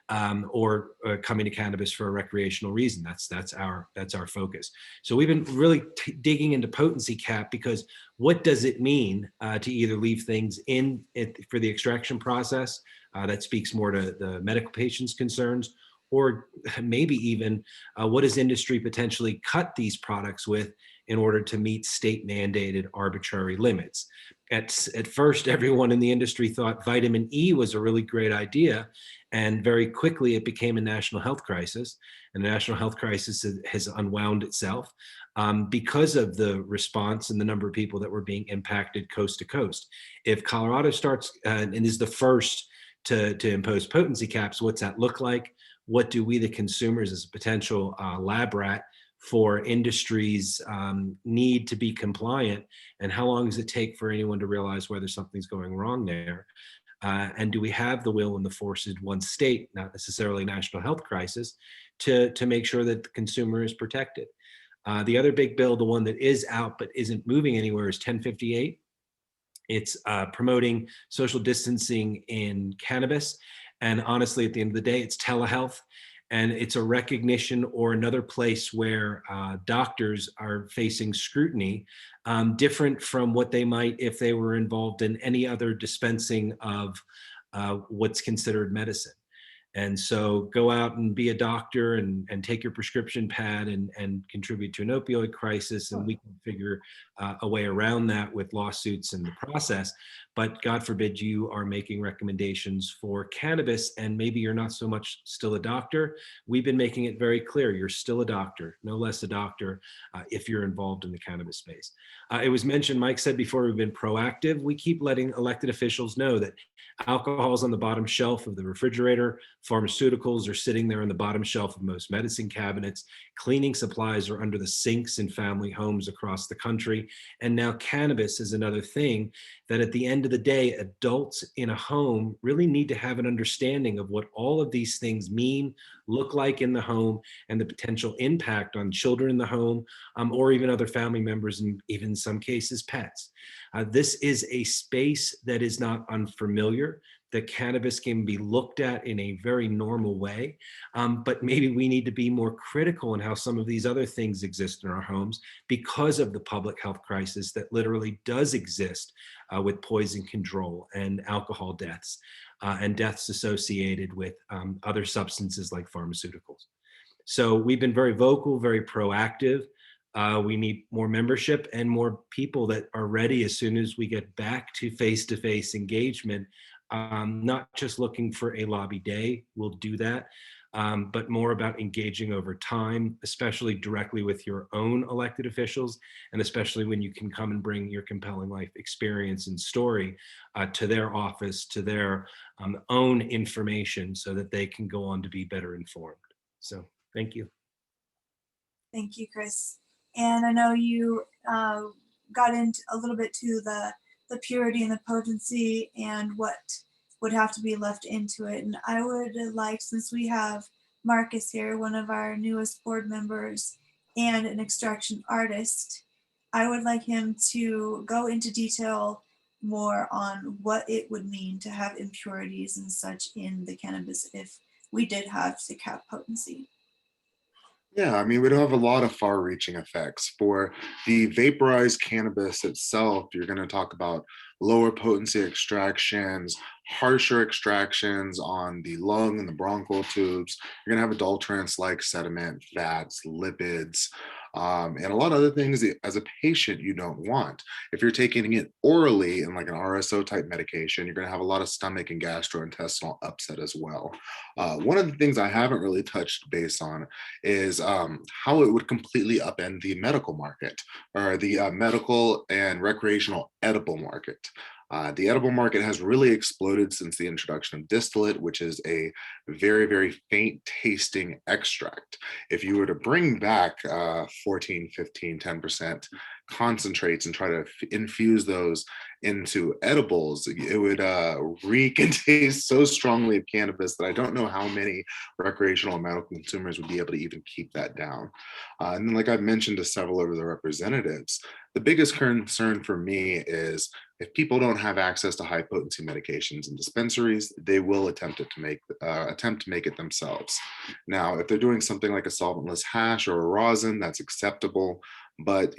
Or coming to cannabis for a recreational reason. That's our focus. So we've been really digging into potency cap, because what does it mean to either leave things in it for the extraction process that speaks more to the medical patient's concerns, or maybe even what does industry potentially cut these products with in order to meet state mandated arbitrary limits. At first, everyone in the industry thought vitamin E was a really great idea, and very quickly it became a national health crisis. And the national health crisis has unwound itself because of the response and the number of people that were being impacted coast to coast. If Colorado starts and is the first to impose potency caps, what's that look like? What do we, the consumers, as a potential lab rat for industries need to be compliant, and how long does it take for anyone to realize whether something's going wrong there? And do we have the will and the force in one state, not necessarily a national health crisis, to make sure that the consumer is protected? The other big bill, the one that is out but isn't moving anywhere, is 1058. It's promoting social distancing in cannabis. And honestly, at the end of the day, it's telehealth. And it's a recognition or another place where doctors are facing scrutiny, different from what they might if they were involved in any other dispensing of what's considered medicine. And so go out and be a doctor and take your prescription pad and contribute to an opioid crisis, and we can figure a way around that with lawsuits and the process. But God forbid you are making recommendations for cannabis and maybe you're not so much still a doctor. We've been making it very clear you're still a doctor, no less a doctor, if you're involved in the cannabis space. It was mentioned, Mike said before, we've been proactive. We keep letting elected officials know that alcohol is on the bottom shelf of the refrigerator, pharmaceuticals are sitting there on the bottom shelf of most medicine cabinets, cleaning supplies are under the sinks in family homes across the country, and now cannabis is another thing that at the end of the day, adults in a home really need to have an understanding of what all of these things mean, look like in the home, and the potential impact on children in the home, or even other family members, and even in some cases, pets. This is a space that is not unfamiliar, that cannabis can be looked at in a very normal way, but maybe we need to be more critical in how some of these other things exist in our homes because of the public health crisis that literally does exist with poison control and alcohol deaths and deaths associated with other substances like pharmaceuticals. So we've been very vocal, very proactive. We need more membership and more people that are ready as soon as we get back to face-to-face engagement, not just looking for a lobby day, we'll do that, but more about engaging over time, especially directly with your own elected officials, and especially when you can come and bring your compelling life experience and story to their office, to their own information so that they can go on to be better informed. So thank you. Thank you, Chris. And I know you got into a little bit to the purity and the potency and what would have to be left into it. And I would like, since we have Marcus here, one of our newest board members and an extraction artist, I would like him to go into detail more on what it would mean to have impurities and such in the cannabis if we did have to cap potency. Yeah, I mean, we don't have a lot of far-reaching effects. For the vaporized cannabis itself, you're going to talk about lower potency extractions, harsher extractions on the lung and the bronchial tubes. You're going to have adulterants like sediment, fats, lipids, and a lot of other things that as a patient you don't want. If you're taking it orally in like an RSO type medication, you're going to have a lot of stomach and gastrointestinal upset as well. One of the things I haven't really touched base on is how it would completely upend the medical market, or the medical and recreational edible market. The edible market has really exploded since the introduction of distillate, which is a very, very faint tasting extract. If you were to bring back 14, 15, 10% concentrates and try to infuse those into edibles, it would reek and taste so strongly of cannabis that I don't know how many recreational and medical consumers would be able to even keep that down. And then, like I've mentioned to several of the representatives, the biggest concern for me is if people don't have access to high potency medications in dispensaries, they will attempt to make it themselves. Now, if they're doing something like a solventless hash or a rosin, that's acceptable. But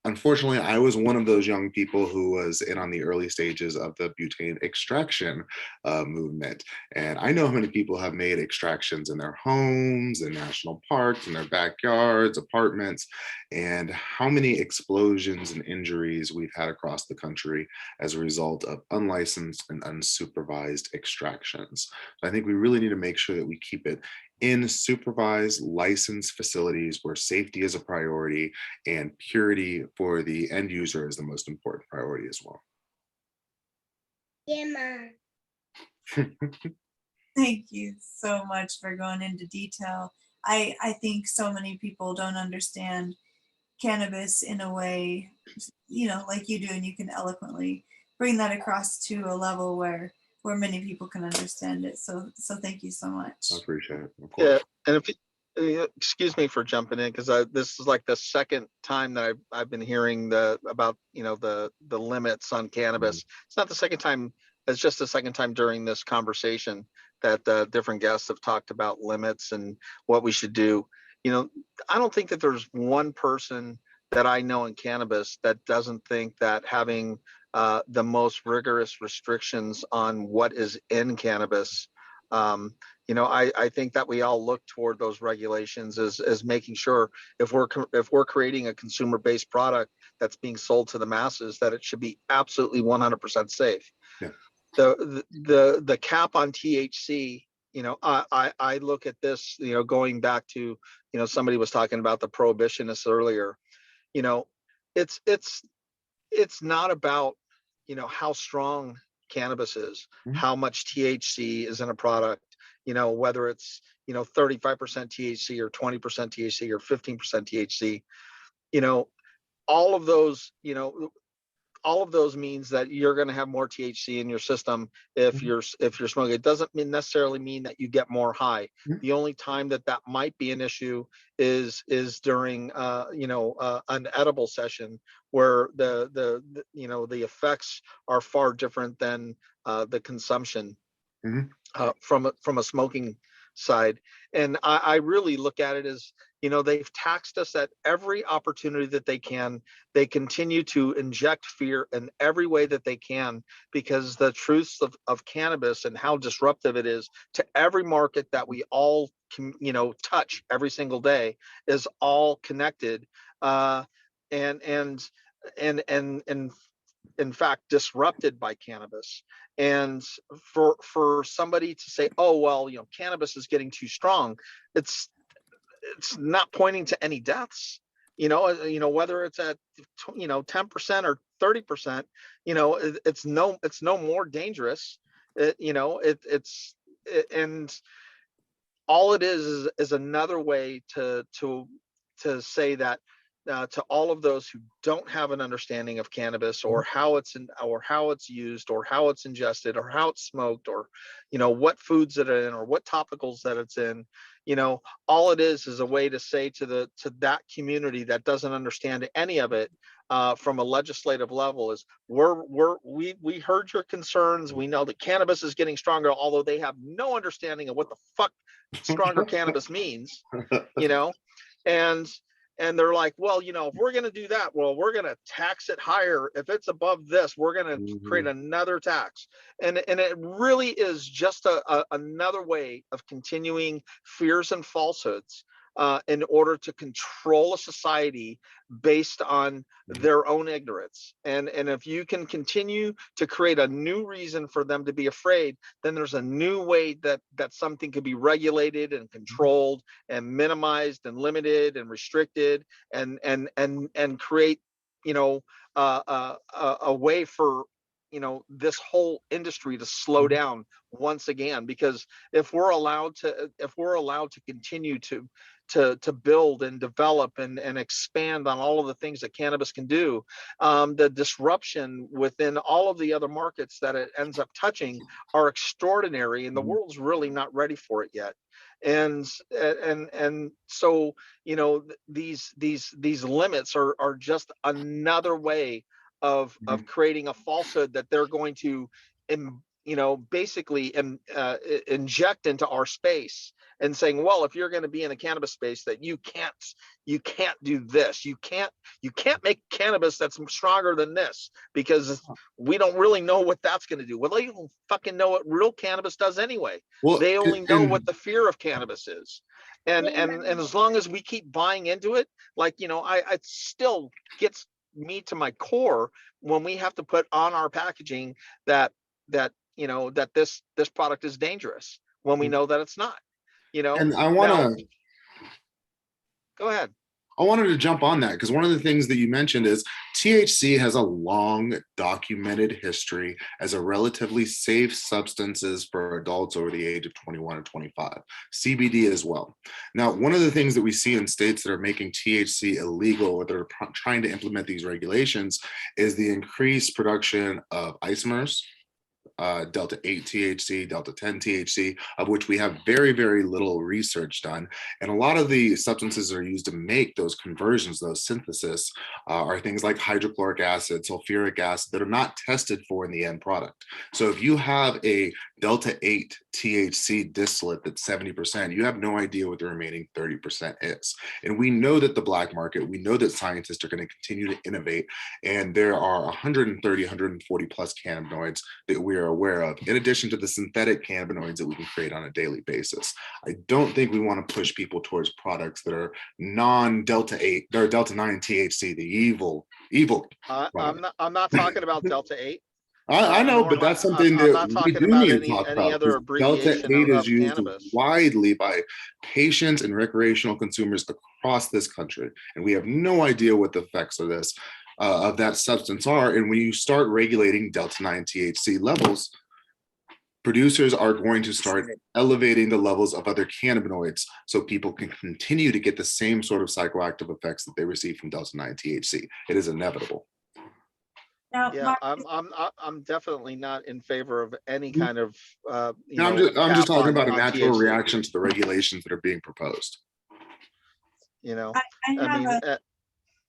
unfortunately, I was one of those young people who was in on the early stages of the butane extraction movement. And I know how many people have made extractions in their homes, in national parks, in their backyards, apartments, and how many explosions and injuries we've had across the country as a result of unlicensed and unsupervised extractions. So I think we really need to make sure that we keep it in supervised, licensed facilities where safety is a priority and purity for the end user is the most important priority as well. Yeah, Mom. Thank you so much for going into detail. I think so many people don't understand cannabis in a way, like you do, and you can eloquently bring that across to a level where many people can understand it. So thank you so much. I appreciate it. Of course. Yeah, and if you, excuse me for jumping in, because this is like the second time that I've been hearing about the limits on cannabis. It's not the second time. It's just the second time during this conversation that different guests have talked about limits and what we should do. I don't think that there's one person that I know in cannabis that doesn't think that having the most rigorous restrictions on what is in cannabis You know, I think that we all look toward those regulations as making sure if we're creating a consumer-based product that's being sold to the masses, that it should be absolutely 100% safe. Yeah. The cap on THC, you know, I look at this, you know, going back to, you know, somebody was talking about the prohibitionists earlier. You know, it's not about, you know, how strong cannabis is, how much THC is in a product, you know, whether it's, you know, 35% THC or 20% THC or 15% THC, you know, all of those, you know, all of those means that you're going to have more THC in your system if you're smoking. It doesn't necessarily mean that you get more high. The only time that might be an issue is during you know, an edible session where the you know, the effects are far different than the consumption from a smoking side. And I really look at it as, you know, they've taxed us at every opportunity that they can. They continue to inject fear in every way that they can, because the truths of cannabis and how disruptive it is to every market that we all can, you know, touch every single day is all connected. And in fact disrupted by cannabis. And for somebody to say, oh well, you know, cannabis is getting too strong, it's not pointing to any deaths. You know, whether it's at, you know, 10% or 30%, you know, it's no more dangerous. And all it is another way to say that to all of those who don't have an understanding of cannabis, or how it's used, or how it's ingested, or how it's smoked, or, you know, what foods it are in, or what topicals that it's in. You know, all it is a way to say to that community that doesn't understand any of it, from a legislative level, is we heard your concerns. We know that cannabis is getting stronger, although they have no understanding of what the fuck stronger cannabis means, you know. And they're like, well, you know, if we're going to do that, well, we're going to tax it higher. If it's above this, we're going to create another tax. And it really is just another way of continuing fears and falsehoods in order to control a society based on their own ignorance. And if you can continue to create a new reason for them to be afraid, then there's a new way that something could be regulated and controlled and minimized and limited and restricted, and create, you know, a way for, you know, this whole industry to slow down once again. Because if we're allowed to continue to build and develop and expand on all of the things that cannabis can do, the disruption within all of the other markets that it ends up touching are extraordinary, and the world's really not ready for it yet. And so, you know, these limits are just another way of creating a falsehood that they're going to, you know, basically inject into our space, and saying, well, if you're going to be in the cannabis space, that you can't do this, you can't make cannabis that's stronger than this, because we don't really know what that's going to do. Well, they don't fucking know what real cannabis does anyway. Well, they only know what the fear of cannabis is. And as long as we keep buying into it, like, you know, it still gets me to my core when we have to put on our packaging that you know, that this product is dangerous, when we know that it's not, you know. And I want to go ahead. I wanted to jump on that because one of the things that you mentioned is THC has a long documented history as a relatively safe substances for adults over the age of 21 or 25, CBD as well. Now, one of the things that we see in states that are making THC illegal, or they're trying to implement these regulations, is the increased production of isomers, Delta 8 THC, Delta 10 THC, of which we have very, very little research done. And a lot of the substances that are used to make those conversions, those synthesis, are things like hydrochloric acid, sulfuric acid, that are not tested for in the end product. So if you have a Delta 8 THC distillate that's 70%, you have no idea what the remaining 30% is. And we know that the black market, we know that scientists are going to continue to innovate. And there are 130, 140 plus cannabinoids that we are aware of, in addition to the synthetic cannabinoids that we can create on a daily basis. I don't think we want to push people towards products that are non-Delta 8, they're Delta 9 THC, the evil. I'm not talking about Delta 8. I know, but that's something I'm that not we talking do about need to talk any about. other Delta abbreviation 8 is of used cannabis. widely by patients and recreational consumers across this country, and we have no idea what the effects of this of that substance are. And when you start regulating Delta 9 THC levels, producers are going to start elevating the levels of other cannabinoids so people can continue to get the same sort of psychoactive effects that they receive from Delta 9 THC. It is inevitable. Now, Yeah, Mark, I'm definitely not in favor of any kind of I'm just talking about a natural THC. reaction to the regulations that are being proposed. I I mean,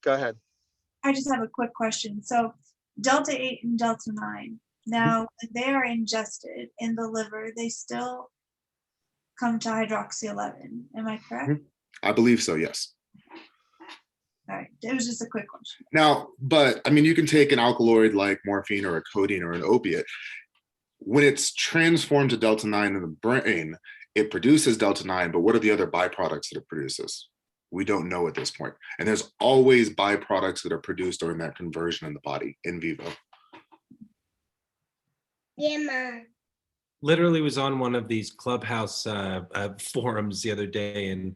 go ahead. I just have a quick question. So Delta 8 and Delta 9, now when they are ingested in the liver, they still come to hydroxy 11. Am I correct? I believe so, yes. All right, it was just a quick question. Now, but I mean, you can take an alkaloid like morphine or a codeine or an opiate. When it's transformed to Delta 9 in the brain, it produces Delta 9, but what are the other byproducts that it produces? We don't know at this point. And there's always byproducts that are produced during that conversion in the body, in vivo. Yeah, Mom. Literally was on one of these Clubhouse forums the other day, and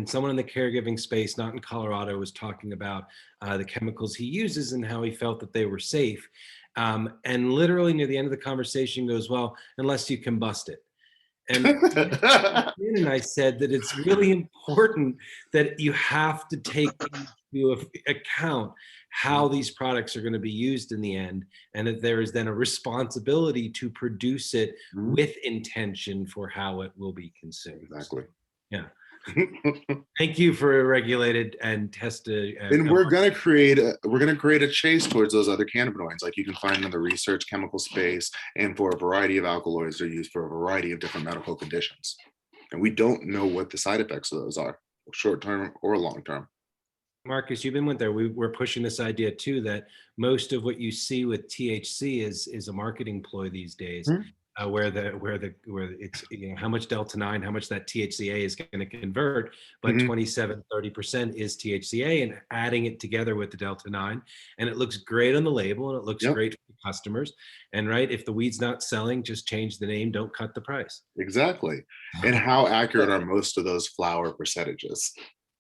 someone in the caregiving space, not in Colorado, was talking about the chemicals he uses and how he felt that they were safe. And literally near the end of the conversation goes, well, unless you combust it. And I said that it's really important that you have to take into account how these products are going to be used in the end, and that there is then a responsibility to produce it with intention for how it will be consumed. Exactly. Yeah. Thank you for a regulated and tested. And we're gonna create a chase towards those other cannabinoids, like you can find in the research chemical space, and for a variety of alkaloids are used for a variety of different medical conditions. And we don't know what the side effects of those are, short term or long term. Marcus, you've been with there. We're pushing this idea too, that most of what you see with THC is a marketing ploy these days, where it's, how much Delta 9, how much that THCA is going to convert, but 27-30% is THCA, and adding it together with the Delta 9, and it looks great on the label and it looks great for the customers. And right, if the weed's not selling, just change the name, don't cut the price. Exactly. And how accurate are most of those flower percentages?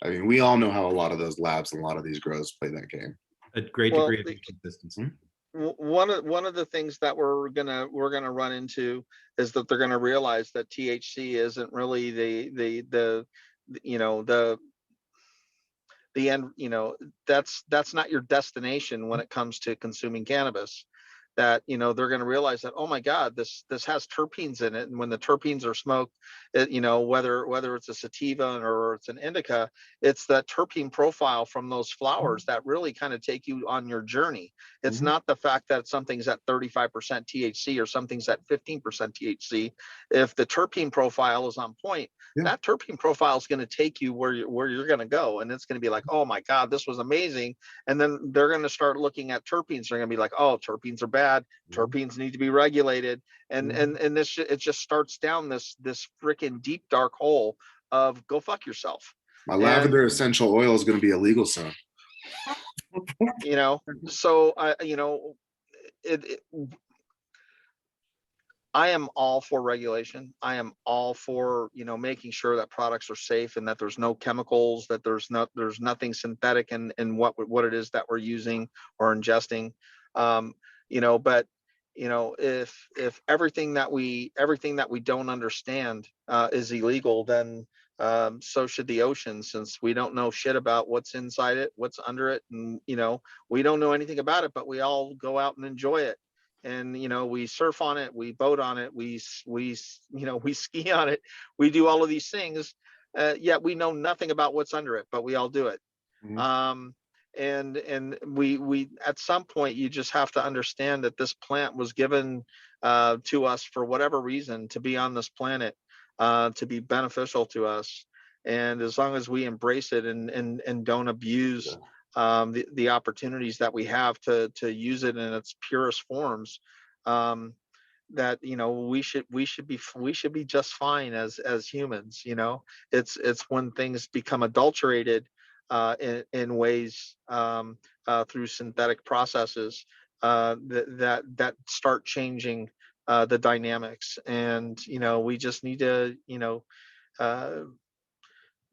I mean, we all know how a lot of those labs and a lot of these grows play that game. A great degree of inconsistency. One of the things that we're gonna run into is that they're gonna realize that THC isn't really the end. That's not your destination when it comes to consuming cannabis. That they're going to realize that, oh my God, this has terpenes in it, and when the terpenes are smoked, whether it's a sativa or it's an indica, it's that terpene profile from those flowers that really kind of take you on your journey. It's not the fact that something's at 35% THC or something's at 15% THC. If the terpene profile is on point, that terpene profile is going to take you where you're going to go, and it's going to be like, oh my God, this was amazing. And then they're going to start looking at terpenes. They're going to be like, oh, terpenes are bad. Terpenes need to be regulated, and it just starts down this freaking deep dark hole of go fuck yourself. My lavender essential oil is going to be illegal soon. So I am all for regulation. I am all for making sure that products are safe and that there's no chemicals, that there's nothing synthetic in what it is that we're using or ingesting. But if everything that we don't understand is illegal, then so should the ocean, since we don't know shit about what's inside it, what's under it, and we don't know anything about it, but we all go out and enjoy it. And we surf on it, we boat on it, we ski on it, we do all of these things, yet we know nothing about what's under it, but we all do it. And we at some point, you just have to understand that this plant was given to us for whatever reason to be on this planet, to be beneficial to us. And as long as we embrace it and don't abuse the opportunities that we have to use it in its purest forms, that we should be just fine as humans. It's when things become adulterated in ways, through synthetic processes, that start changing the dynamics. And we just need to uh,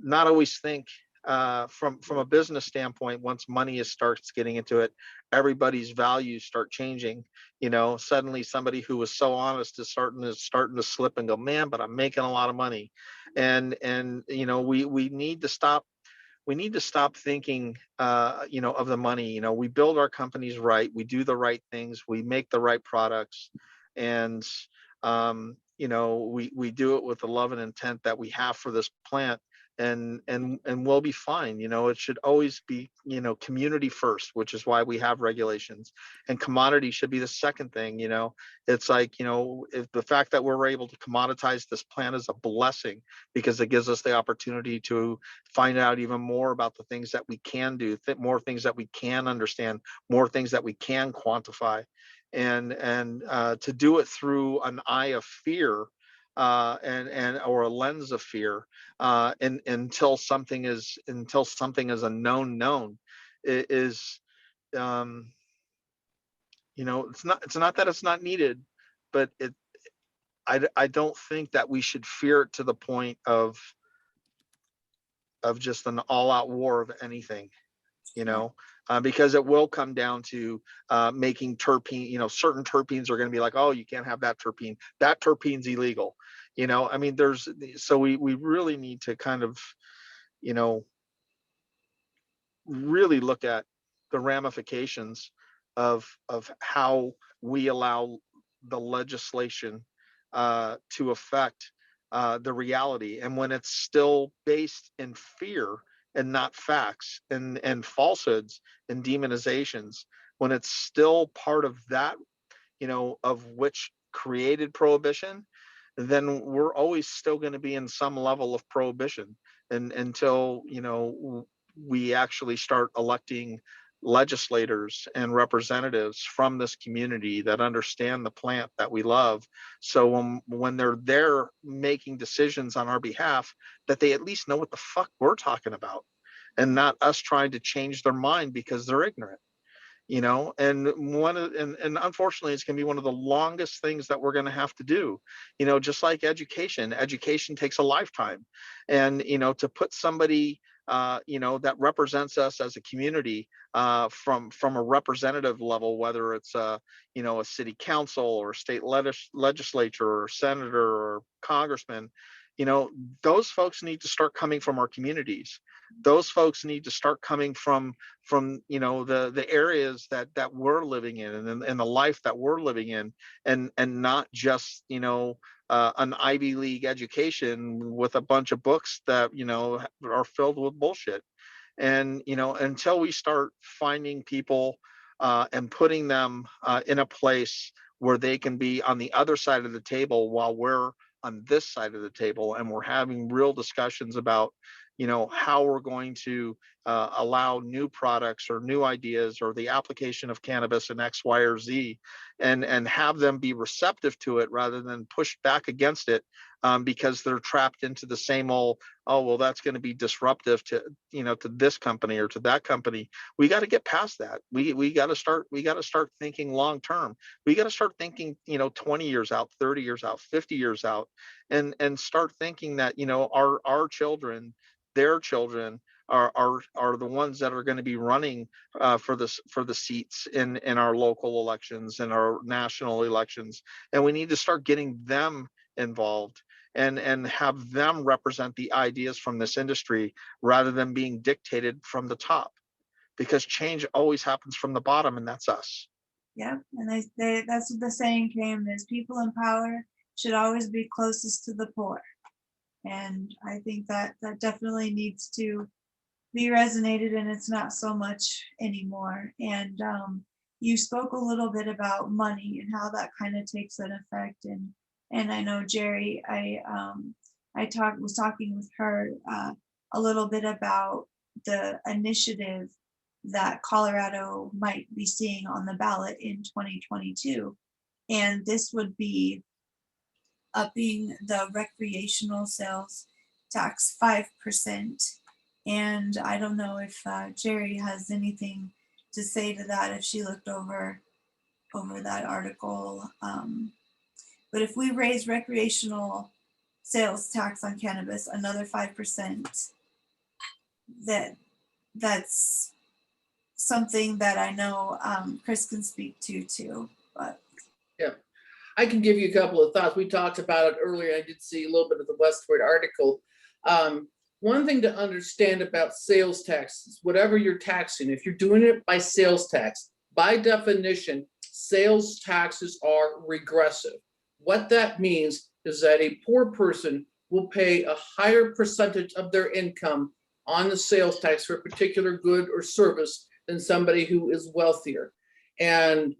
not always think, from a business standpoint. Once money starts getting into it, everybody's values start changing. Suddenly somebody who was so honest is starting to slip and go, man, but I'm making a lot of money. And we need to stop. We need to stop thinking, of the money. We build our companies right. We do the right things. We make the right products, and we do it with the love and intent that we have for this plant, and we'll be fine. It should always be, community first, which is why we have regulations, and commodity should be the second thing. It's like, if the fact that we're able to commoditize this plant is a blessing, because it gives us the opportunity to find out even more about the things that we can do, more things that we can understand, more things that we can quantify, and to do it through an eye of fear, and or a lens of fear, and until something is a known is, it's not that it's not needed, but I don't think that we should fear it to the point of just an all-out war of anything. Because it will come down to making terpene. Certain terpenes are going to be like, oh, you can't have that terpene. That terpene's illegal. So we really need to kind of, really look at the ramifications of how we allow the legislation to affect the reality. And when it's still based in fear and not facts, and falsehoods and demonizations, when it's still part of that, of which created prohibition, then we're always still going to be in some level of prohibition, and until we actually start electing legislators and representatives from this community that understand the plant that we love. So when they're there making decisions on our behalf, that they at least know what the fuck we're talking about, and not us trying to change their mind because they're ignorant. And unfortunately, it's going to be one of the longest things that we're going to have to do. Just like education takes a lifetime. And to put somebody that represents us as a community, from a representative level, whether it's a city council or state legislature or senator or congressman, those folks need to start coming from our communities. Those folks need to start coming from the areas that we're living in, and the life that we're living in, and not just an Ivy League education with a bunch of books that are filled with bullshit. And until we start finding people, and putting them in a place where they can be on the other side of the table while we're on this side of the table, and we're having real discussions about how we're going to allow new products or new ideas or the application of cannabis in X, Y, or Z, and have them be receptive to it rather than push back against it, because they're trapped into the same old, oh, well, that's going to be disruptive to to this company or to that company. We got to get past that. We got to start thinking long term. We got to start thinking 20 years out, 30 years out, 50 years out, and start thinking that our children, their children are the ones that are going to be running for the seats in our local elections and our national elections. And we need to start getting them involved, and have them represent the ideas from this industry rather than being dictated from the top, because change always happens from the bottom, and that's us. Yeah, and that's what the saying came, is people in power should always be closest to the poor. And I think that definitely needs to be resonated, and it's not so much anymore. And you spoke a little bit about money and how that kind of takes an effect. And I know Jerry, was talking with her a little bit about the initiative that Colorado might be seeing on the ballot in 2022. And this would be upping the recreational sales tax 5%. And I don't know if Jerry has anything to say to that, if she looked over that article. But if we raise recreational sales tax on cannabis another 5%, that's something that I know Chris can speak to too. But Yeah, I can give you a couple of thoughts. We talked about it earlier. I did see a little bit of the Westward article. One thing to understand about sales taxes, whatever you're taxing, if you're doing it by sales tax, by definition, sales taxes are regressive. What that means is that a poor person will pay a higher percentage of their income on the sales tax for a particular good or service than somebody who is wealthier. And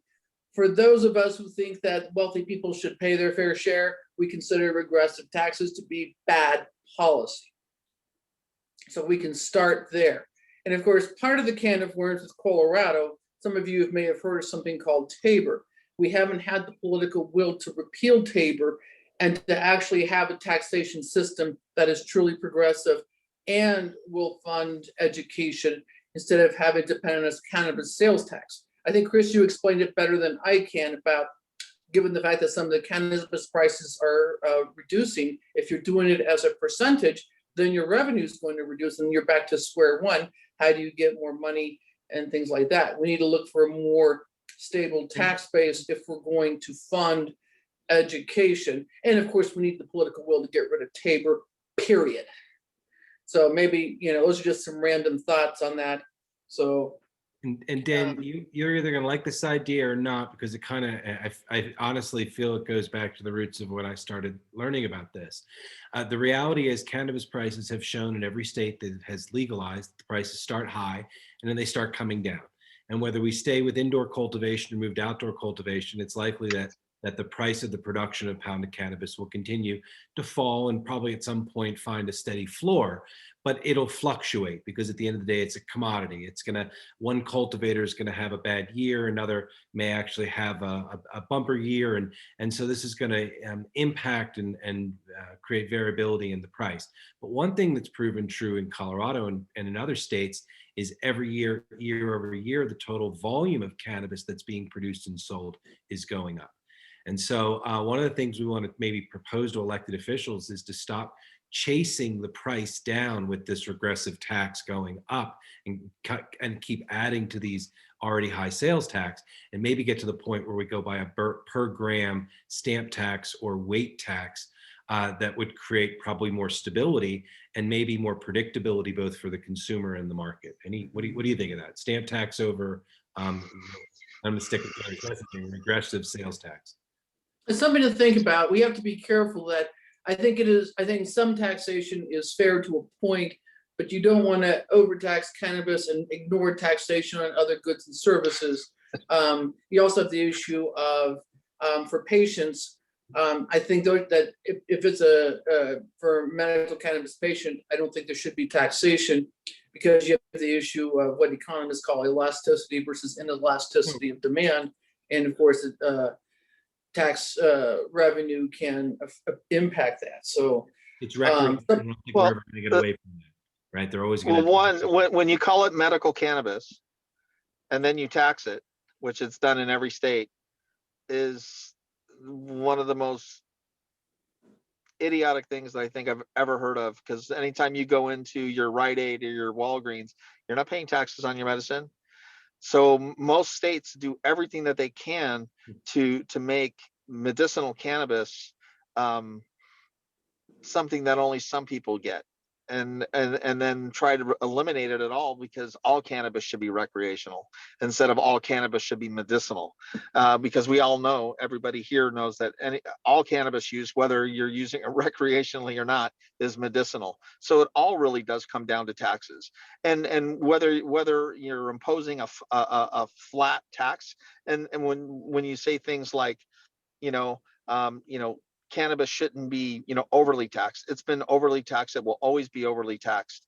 for those of us who think that wealthy people should pay their fair share, we consider regressive taxes to be bad policy. So we can start there. And of course, part of the can of worms with Colorado, some of you may have heard of something called TABOR. We haven't had the political will to repeal TABOR and to actually have a taxation system that is truly progressive and will fund education instead of having to depend on a cannabis sales tax. I think, Chris, you explained it better than I can about, given the fact that some of the cannabis prices are reducing, if you're doing it as a percentage, then your revenue is going to reduce and you're back to square one. How do you get more money and things like that? We need to look for a more stable tax base if we're going to fund education. And of course, we need the political will to get rid of TABOR, period. So maybe, those are just some random thoughts on that. So. And Dan, you're either going to like this idea or not, because it kind of, I honestly feel it goes back to the roots of when I started learning about this. The reality is cannabis prices have shown in every state that has legalized, the prices start high and then they start coming down. And whether we stay with indoor cultivation or move to outdoor cultivation, it's likely that the price of the production of pounded cannabis will continue to fall and probably at some point find a steady floor. But it'll fluctuate because at the end of the day, it's a commodity. One cultivator is gonna have a bad year, another may actually have a bumper year. And so this is gonna impact and create variability in the price. But one thing that's proven true in Colorado and in other states is every year over year, the total volume of cannabis that's being produced and sold is going up. And so one of the things we want to maybe propose to elected officials is to stop chasing the price down with this regressive tax going up and keep adding to these already high sales tax, and maybe get to the point where we go by a per gram stamp tax or weight tax that would create probably more stability and maybe more predictability both for the consumer and the market. What do you think of that? Stamp tax over, I'm going to stick with Jerry's messaging, regressive sales tax. It's something to think about. We have to be careful that I think some taxation is fair to a point, but you don't want to overtax cannabis and ignore taxation on other goods and services. You also have the issue of for patients. I think that if it's for a medical cannabis patient, I don't think there should be taxation because you have the issue of what economists call elasticity versus inelasticity of demand, and of course, tax revenue can impact that. So it's recreational. I don't think we're ever going to get away from that, right? They're always going to. When you call it medical cannabis, and then you tax it, which it's done in every state, is one of the most idiotic things that I think I've ever heard of. Because anytime you go into your Rite Aid or your Walgreens, you're not paying taxes on your medicine. So most states do everything that they can to make medicinal cannabis something that only some people get. and then try to eliminate it at all, because all cannabis should be recreational instead of all cannabis should be medicinal, because we all know, everybody here knows that all cannabis use, whether you're using it recreationally or not, is medicinal. So it all really does come down to taxes, and whether you're imposing a flat tax, and when you say things like, you know, cannabis shouldn't be, overly taxed. It's been overly taxed. It will always be overly taxed,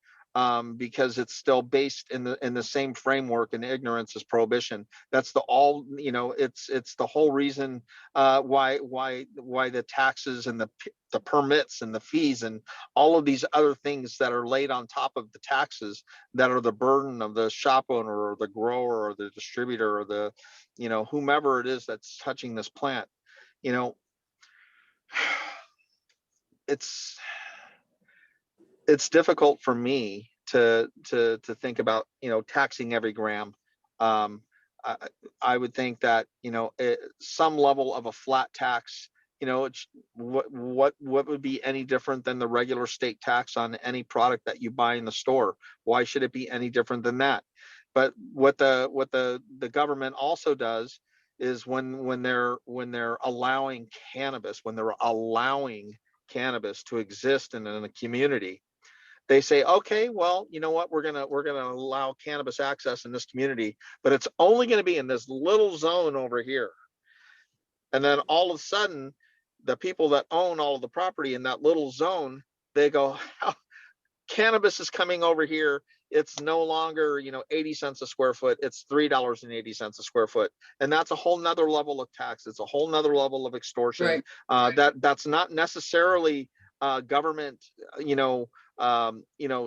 because it's still based in the same framework and ignorance as prohibition. That's it's the whole reason why the taxes and the permits and the fees and all of these other things that are laid on top of the taxes, that are the burden of the shop owner or the grower or the distributor or the, whomever it is that's touching this plant. you know it's it's difficult for me to think about, taxing every gram. um I, I would think that, some level of a flat tax, it's what would be any different than the regular state tax on any product that you buy in the store? Why should it be any different than that? But what the government also does is, when they're allowing cannabis to exist in a community, they say, okay, well, you know what, we're gonna allow cannabis access in this community, but it's only going to be in this little zone over here. And then all of a sudden, the people that own all of the property in that little zone, they go, cannabis is coming over here. It's no longer, 80 cents a square foot. It's $3.80 a square foot. And that's a whole nother level of tax. It's a whole nother level of extortion. Right. That's not necessarily government,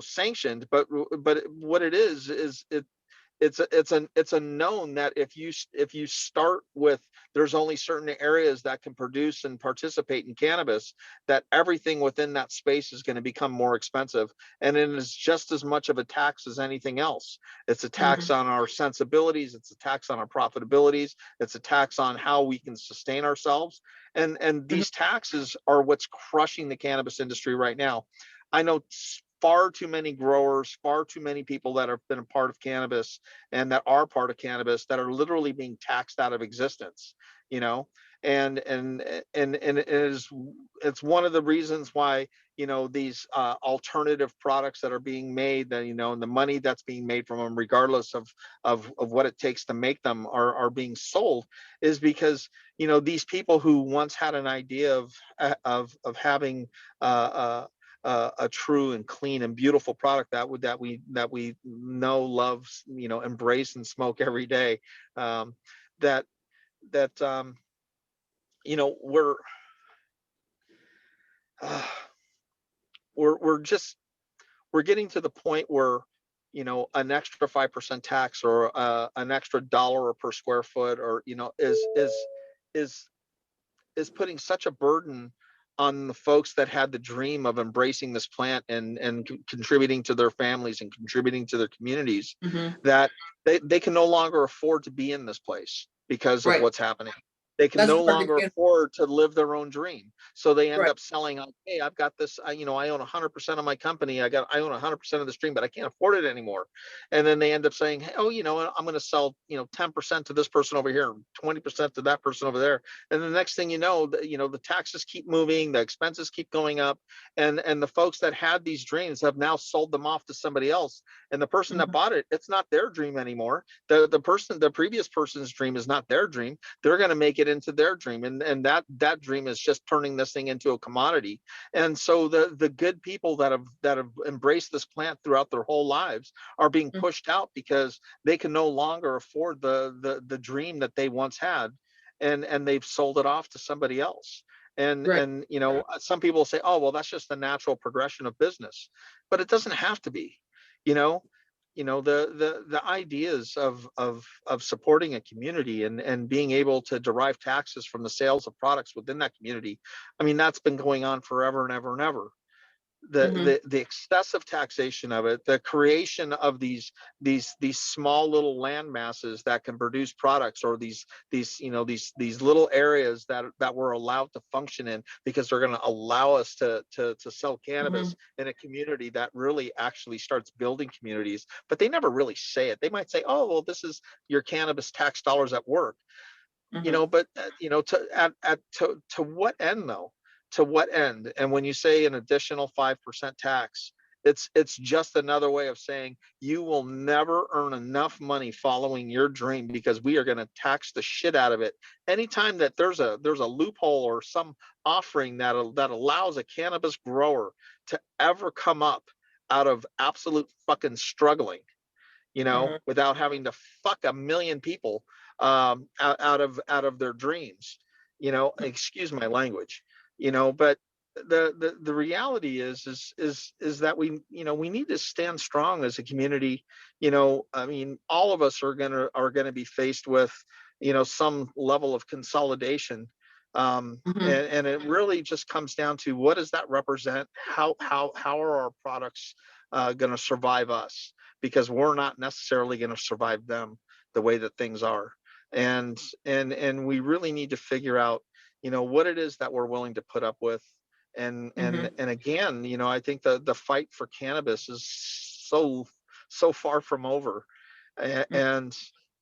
sanctioned, but what it is it's a known that if you start with, there's only certain areas that can produce and participate in cannabis, that everything within that space is going to become more expensive, and it is just as much of a tax as anything else. It's a tax on our sensibilities, it's a tax on our profitabilities, it's a tax on how we can sustain ourselves, and these taxes are what's crushing the cannabis industry right now. I know far too many growers, far too many people that have been a part of cannabis and that are part of cannabis that are literally being taxed out of existence, you know, and it's one of the reasons why, these alternative products that are being made, that, and the money that's being made from them, regardless of what it takes to make them, are being sold, is because, these people who once had an idea of having a true and clean and beautiful product that we know, love, embrace and smoke every day, that that you know we're uh, we're getting to the point where, an extra 5% tax, or an extra dollar per square foot, or, is is putting such a burden on the folks that had the dream of embracing this plant and contributing to their families and contributing to their communities, Mhm. that they can no longer afford to be in this place because of Right. what's happening. They can That's no part of longer it. afford to live their own dream. So they end Right. up selling out. Hey, I've got this, I own 100% of my company. I own 100% of the stream, but I can't afford it anymore. And then they end up saying, hey, oh, I'm going to sell, 10% to this person over here, 20% to that person over there. And the next thing you know, the taxes keep moving, the expenses keep going up, and the folks that had these dreams have now sold them off to somebody else. And the person that Mhm. bought it, it's not their dream anymore. The previous person's dream is not their dream. They're going to make it into their dream, and that dream is just turning this thing into a commodity. And so the good people that have embraced this plant throughout their whole lives are being Mhm. pushed out because they can no longer afford the dream that they once had, and they've sold it off to somebody else. and Right. and some people say, oh, well, that's just the natural progression of business, but it doesn't have to be. you know the ideas of supporting a community and being able to derive taxes from the sales of products within that community, I mean, that's been going on forever and ever and ever. the excessive taxation of it, the creation of these small little land masses that can produce products, or these little areas that we're allowed to function in because they're going to allow us to sell cannabis in a community that really actually starts building communities, but they never really say it. They might say, oh, well, this is your cannabis tax dollars at work, but to what end though? To what end? And when you say an additional 5% tax, it's just another way of saying you will never earn enough money following your dream, because we are going to tax the shit out of it. Anytime that there's a loophole or some offering that allows a cannabis grower to ever come up out of absolute fucking struggling, without having to fuck a million people out of their dreams, excuse my language, but the reality is that we need to stand strong as a community. I mean, all of us are gonna be faced with some level of consolidation, and it really just comes down to, what does that represent? How are our products going to survive us? Because we're not necessarily going to survive them the way that things are. And we really need to figure out, what it is that we're willing to put up with. And again, I think the fight for cannabis is so far from over. And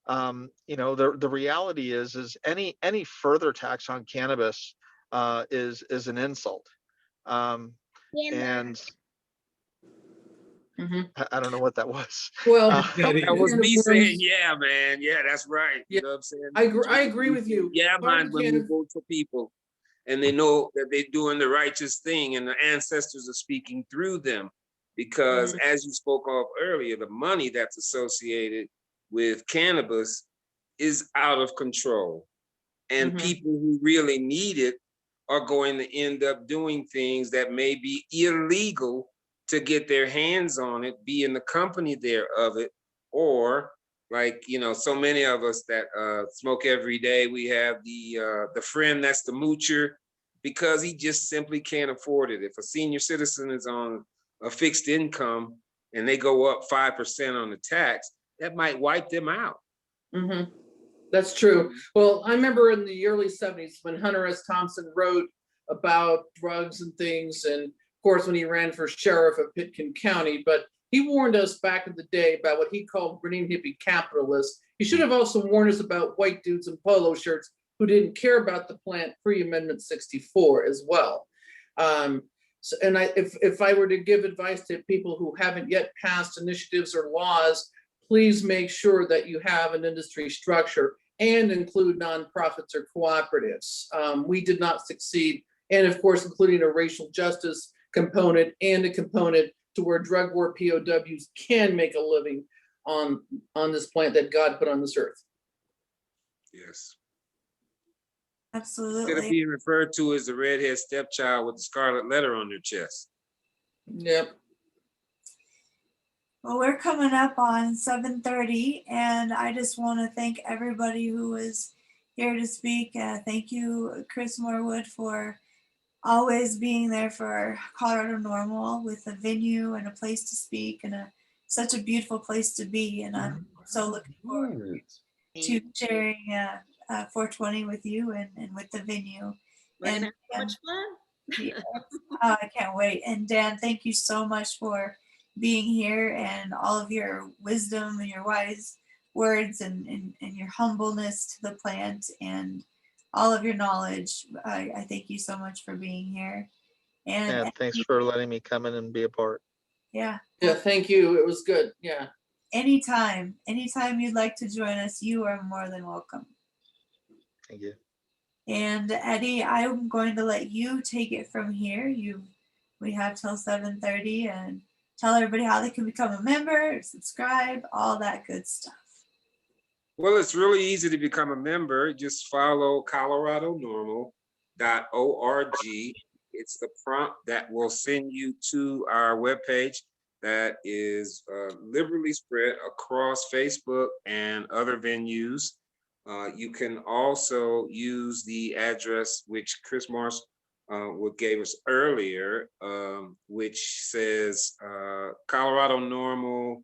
the reality is any further tax on cannabis is an insult. And I don't know what that was. Well, that was me saying, yeah, man. Yeah, that's right. Yeah, You know what I'm saying? I agree with you. Yeah, man, when we vote for people and they know that they're doing the righteous thing and the ancestors are speaking through them. Because as you spoke of earlier, the money that's associated with cannabis is out of control. And people who really need it are going to end up doing things that may be illegal to get their hands on it, be in the company there of it, or like, so many of us that smoke every day, we have the friend that's the moocher because he just simply can't afford it. If a senior citizen is on a fixed income and they go up 5% on the tax, that might wipe them out. That's true. Well, I remember in the early 70s when Hunter S. Thompson wrote about drugs and things, and of course when he ran for sheriff of Pitkin County, but he warned us back in the day about what he called green hippie capitalists. He should have also warned us about white dudes in polo shirts who didn't care about the plant pre-Amendment 64 as well. If I were to give advice to people who haven't yet passed initiatives or laws, please make sure that you have an industry structure and include nonprofits or cooperatives. We did not succeed. And of course, including a racial justice component and a component to where drug war POWs can make a living on this plant that God put on this earth. Yes. Absolutely. Instead of being referred to as the redhead stepchild with the scarlet letter on their chest. Yep. Well, we're coming up on 7:30, and I just want to thank everybody who was here to speak. Thank you, Chris Morwood, for always being there for Colorado NORML with a venue and a place to speak and such a beautiful place to be. And I'm so looking forward to sharing 420 with you and with the venue. And so much fun. Yeah, I can't wait. And Dan, thank you so much for being here and all of your wisdom and your wise words and your humbleness to the plant and all of your knowledge. I thank you so much for being here. And thanks for letting me come in and be a part. Yeah, thank you. It was good. Yeah. Anytime you'd like to join us, you are more than welcome. Thank you. And Eddie, I'm going to let you take it from here. We have till 7:30, and tell everybody how they can become a member, subscribe, all that good stuff. Well, it's really easy to become a member. Just follow coloradonormal.org. It's the prompt that will send you to our webpage that is liberally spread across Facebook and other venues. You can also use the address which Chris Morris what gave us earlier, which says Colorado NORML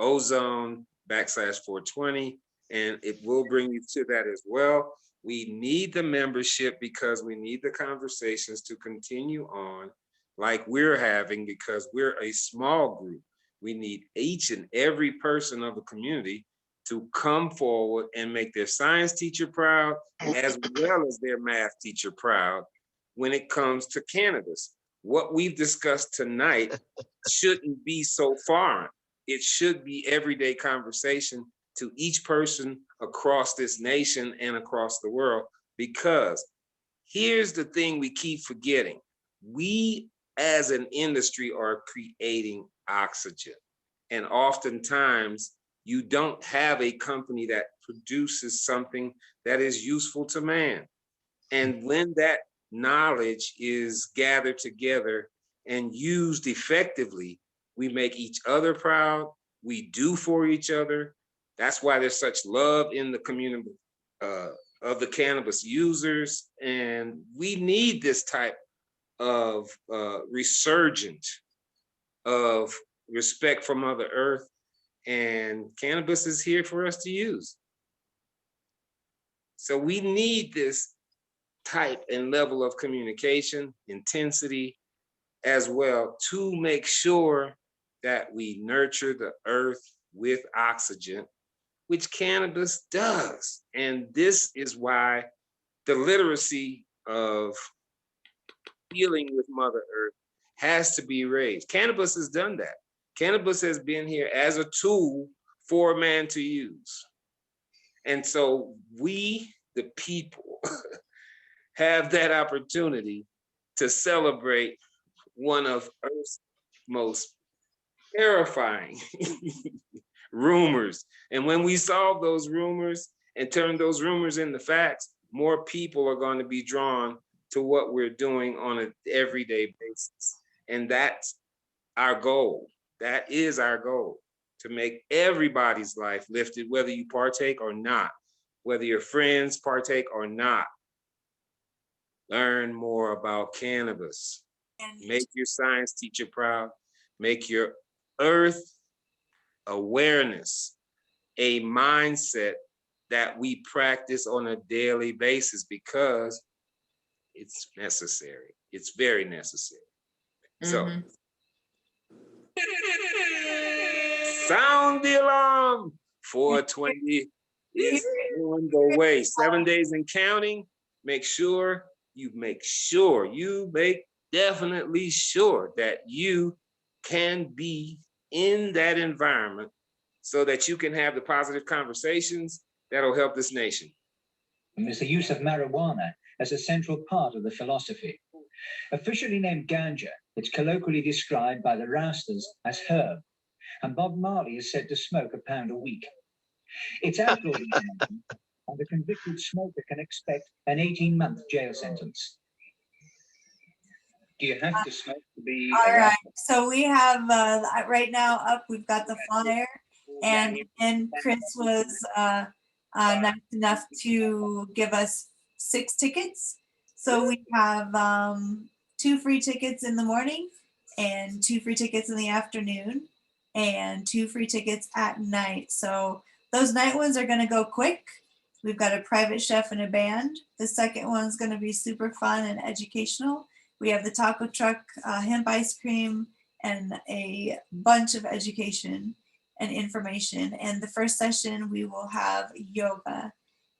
/ozone /420, and it will bring you to that as well. We need the membership because we need the conversations to continue on like we're having, because we're a small group. We need each and every person of the community to come forward and make their science teacher proud, as well as their math teacher proud when it comes to cannabis. What we've discussed tonight shouldn't be so foreign. It should be everyday conversation to each person across this nation and across the world, because here's the thing we keep forgetting. We as an industry are creating oxygen. And oftentimes you don't have a company that produces something that is useful to man. And when that knowledge is gathered together and used effectively, we make each other proud, we do for each other. That's why there's such love in the community of the cannabis users. And we need this type of resurgent of respect for Mother Earth, and cannabis is here for us to use. So we need this type and level of communication, intensity as well, to make sure that we nurture the earth with oxygen, which cannabis does. And this is why the literacy of dealing with Mother Earth has to be raised. Cannabis has done that. Cannabis has been here as a tool for man to use. And so we, the people, have that opportunity to celebrate one of Earth's most terrifying rumors. And when we solve those rumors and turn those rumors into facts, more people are going to be drawn to what we're doing on an everyday basis. And that's our goal. That is our goal, to make everybody's life lifted, whether you partake or not, whether your friends partake or not. Learn more about cannabis. Make your science teacher proud. Make your earth awareness a mindset that we practice on a daily basis, because it's necessary. It's very necessary. So, sound the alarm. 420 is on the way. 7 days and counting. Make definitely sure that you can be in that environment so that you can have the positive conversations that'll help this nation. Is the use of marijuana as a central part of the philosophy. Officially named ganja, it's colloquially described by the Rastas as herb, and Bob Marley is said to smoke a pound a week. It's outlawed in America, and the convicted smoker can expect an 18-month jail sentence. Do you have to smoke to be All right, arrested? so we have right now up, we've got the flyer, and Chris was nice enough to give us 6 tickets. So we have 2 free tickets in the morning and 2 free tickets in the afternoon and 2 free tickets at night. So those night ones are going to go quick. We've got a private chef and a band. The second one's going to be super fun and educational. We have the taco truck, hemp ice cream, and a bunch of education and information. And the first session, we will have yoga.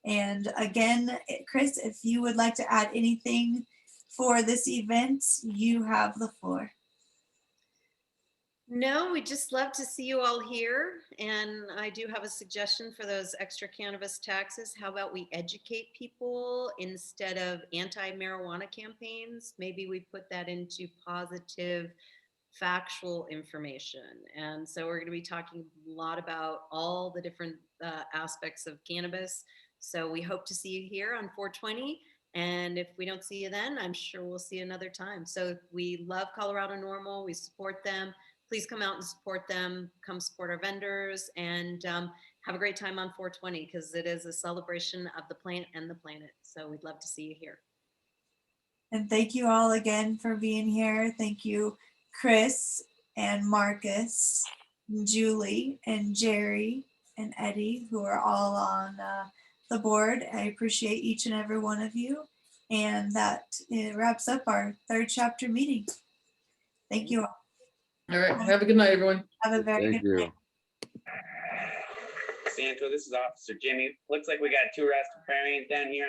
And again, Chris, if you would like to add anything for this event, you have the floor. No, we just love to see you all here. And I do have a suggestion for those extra cannabis taxes. How about we educate people instead of anti-marijuana campaigns? Maybe we put that into positive, factual information. And so we're going to be talking a lot about all the different aspects of cannabis. So we hope to see you here on 420. And if we don't see you then, I'm sure we'll see you another time. So we love Colorado NORML. We support them. Please come out and support them. Come support our vendors, and have a great time on 420, because it is a celebration of the plant and the planet. So we'd love to see you here. And thank you all again for being here. Thank you, Chris and Marcus, and Julie and Jerry and Eddie, who are all on the board. I appreciate each and every one of you. And that wraps up our third chapter meeting. Thank you all. All right, have a good night, everyone. Have a very Thank good you. night. Santo, this is Officer Jimmy. Looks like we got two rastafarians down here